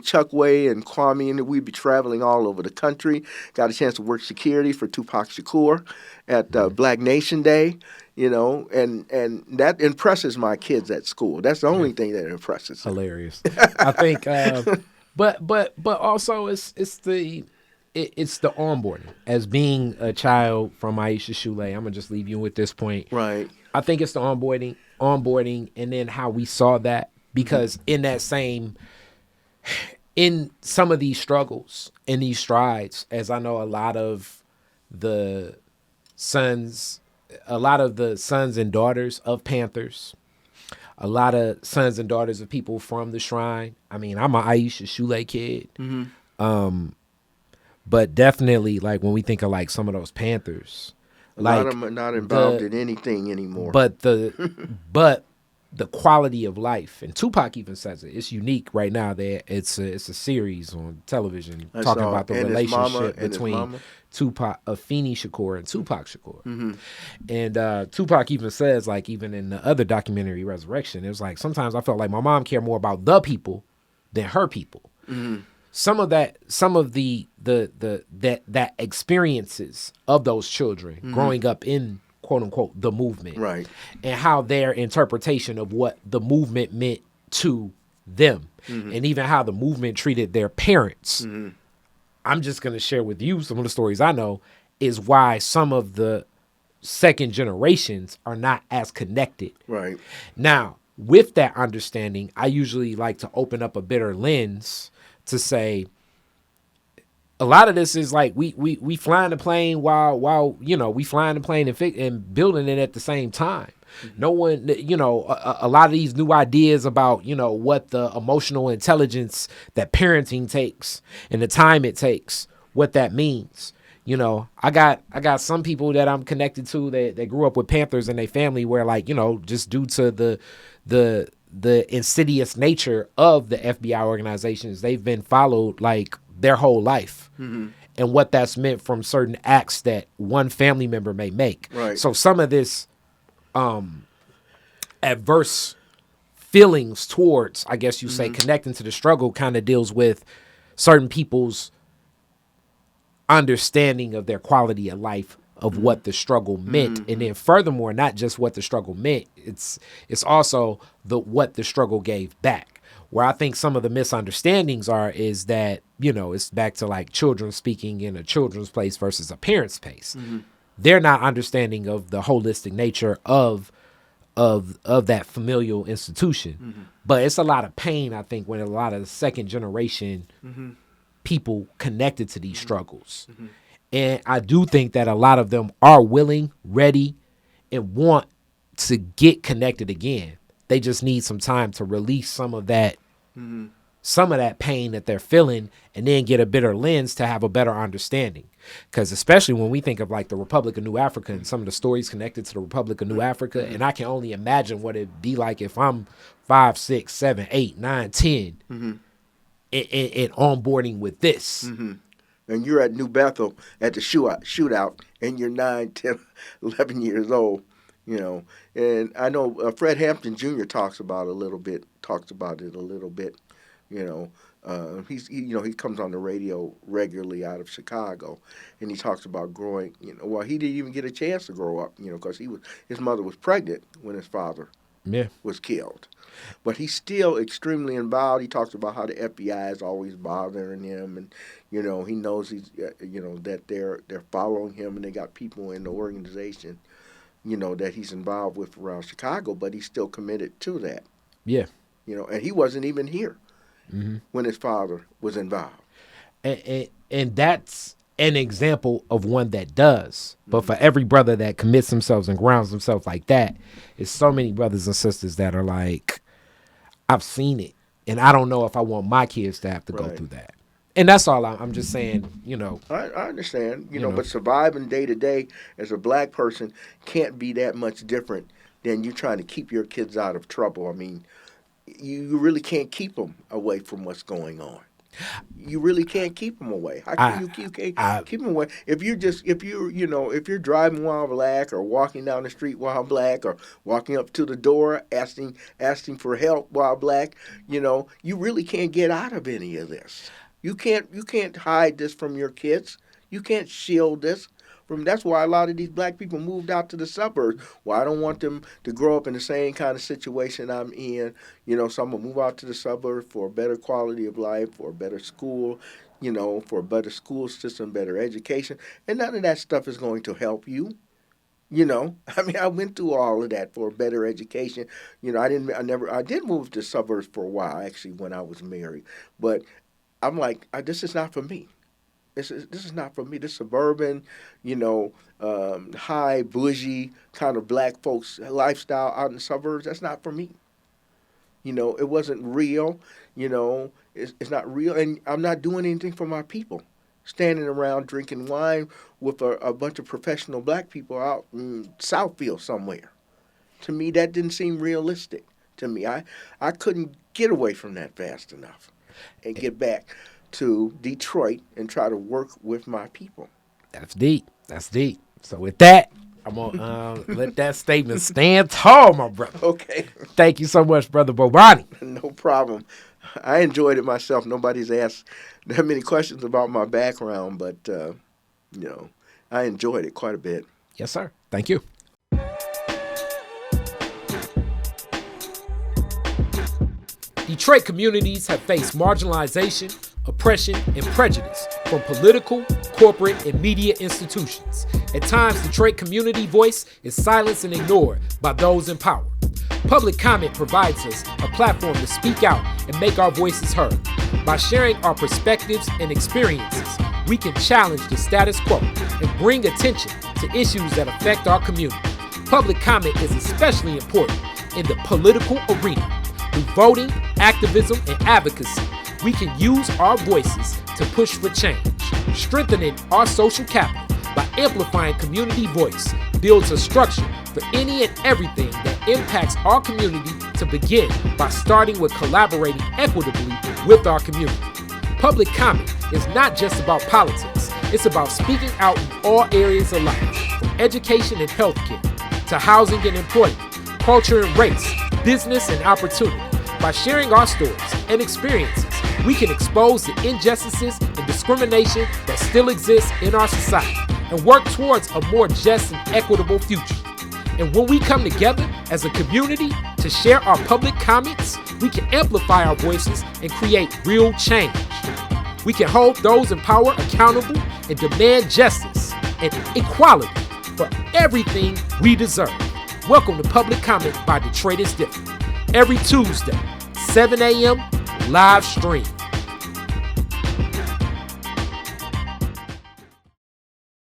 Kwame, and we'd be traveling all over the country. Got a chance to work security for Tupac Shakur at Black Nation Day, and that impresses my kids at school. That's the only thing that impresses them. Hilarious. I think, but also it's the onboarding as being a child from Aisha Shule. I'm gonna just leave you with this point. Right. I think it's the onboarding, and then how we saw that. Because in some of these struggles, in these strides, as I know a lot of the sons and daughters of Panthers, a lot of sons and daughters of people from the Shrine. I mean, I'm an Aisha Shule kid. Mm-hmm. But definitely, like, when we think of, like, some of those Panthers. A lot of them are not involved in anything anymore. But the quality of life, and Tupac even says it. It's unique right now. It's a series on television talking about the relationship between Tupac, Afeni Shakur, and Tupac Shakur. Mm-hmm. And Tupac even says, like, even in the other documentary Resurrection, it was like sometimes I felt like my mom cared more about the people than her people. Mm-hmm. Some of the experiences of those children growing up in quote unquote the movement, right, and how their interpretation of what the movement meant to them, and even how the movement treated their parents. I'm just going to share with you some of the stories I know is why some of the second generations are not as connected. Right. Now, with that understanding, I usually like to open up a bitter lens to say, a lot of this is like we flying the plane while we flying the plane and building it at the same time. No one, a lot of these new ideas about, what the emotional intelligence that parenting takes and the time it takes, what that means. I got some people that I'm connected to that grew up with Panthers in their family where, like, just due to the insidious nature of the FBI organizations, they've been followed like their whole life, and what that's meant from certain acts that one family member may make. Right. So some of this adverse feelings towards, I guess you say, connecting to the struggle kind of deals with certain people's understanding of their quality of life, of what the struggle meant. And then furthermore, not just what the struggle meant, it's also what the struggle gave back. Where I think some of the misunderstandings is that, it's back to like children speaking in a children's place versus a parent's place. They're not understanding of the holistic nature of that familial institution. But it's a lot of pain, I think, when a lot of the second generation people connected to these struggles. And I do think that a lot of them are willing, ready, and want to get connected again. They just need some time to release some of that some of that pain that they're feeling and then get a better lens to have a better understanding. Because especially when we think of like the Republic of New Africa and some of the stories connected to the Republic of New Africa, and I can only imagine what it'd be like if I'm 5, 6, 7, 8, 9, 10 and onboarding with this. And you're at New Bethel at the shootout, and you're 9, 10, 11 years old, you know. And I know Fred Hampton Jr. talks about it a little bit, you know. He comes on the radio regularly out of Chicago, and he talks about growing, you know. Well, he didn't even get a chance to grow up, you know, because his mother was pregnant when his father was killed. But he's still extremely involved. He talks about how the FBI is always bothering him, and you know he knows that they're following him, and they got people in the organization, you know, that he's involved with around Chicago. But he's still committed to that. Yeah, you know, and he wasn't even here when his father was involved. And that's an example of one that does. But for every brother that commits themselves and grounds themselves like that, it's so many brothers and sisters that are like, I've seen it, and I don't know if I want my kids to have to go through that. And that's all I'm just saying, you know. I understand, you know, but surviving day to day as a black person can't be that much different than you trying to keep your kids out of trouble. I mean, you really can't keep them away from what's going on. You really can't keep them away. How can you keep them away? If you're driving while black, or walking down the street while black, or walking up to the door asking for help while black, you know, you really can't get out of any of this. You can't hide this from your kids. You can't shield this from. That's why a lot of these black people moved out to the suburbs. Well, I don't want them to grow up in the same kind of situation I'm in. You know, so I'm gonna move out to the suburbs for a better quality of life, for a better school, you know, for a better school system, better education, and none of that stuff is going to help you. You know, I mean, I went through all of that for a better education. You know, I did move to the suburbs for a while, actually, when I was married, but I'm like, this is not for me. This is not for me. This suburban, you know, high, bougie kind of black folks lifestyle out in the suburbs, that's not for me. You know, it wasn't real. You know, it's not real. And I'm not doing anything for my people. Standing around drinking wine with a bunch of professional black people out in Southfield somewhere. To me, that didn't seem realistic. To me, I couldn't get away from that fast enough and get back to Detroit and try to work with my people. That's deep. So with that, I'm going to let that statement stand tall, my brother. Okay. Thank you so much, Brother Bomani. No problem. I enjoyed it myself. Nobody's asked that many questions about my background, but, you know, I enjoyed it quite a bit. Yes, sir. Thank you. Detroit communities have faced marginalization, oppression, and prejudice from political, corporate, and media institutions. At times, Detroit community voice is silenced and ignored by those in power. Public comment provides us a platform to speak out and make our voices heard. By sharing our perspectives and experiences, we can challenge the status quo and bring attention to issues that affect our community. Public comment is especially important in the political arena. Through voting, activism, and advocacy, we can use our voices to push for change. Strengthening our social capital by amplifying community voice builds a structure for any and everything that impacts our community, to begin by starting with collaborating equitably with our community. Public comment is not just about politics. It's about speaking out in all areas of life, from education and healthcare to housing and employment, culture and race, business and opportunity. By sharing our stories and experiences, we can expose the injustices and discrimination that still exists in our society and work towards a more just and equitable future. And when we come together as a community to share our public comments, we can amplify our voices and create real change. We can hold those in power accountable and demand justice and equality for everything we deserve. Welcome to Public Comment by Detroit is Different. Every Tuesday, 7 a.m., live stream.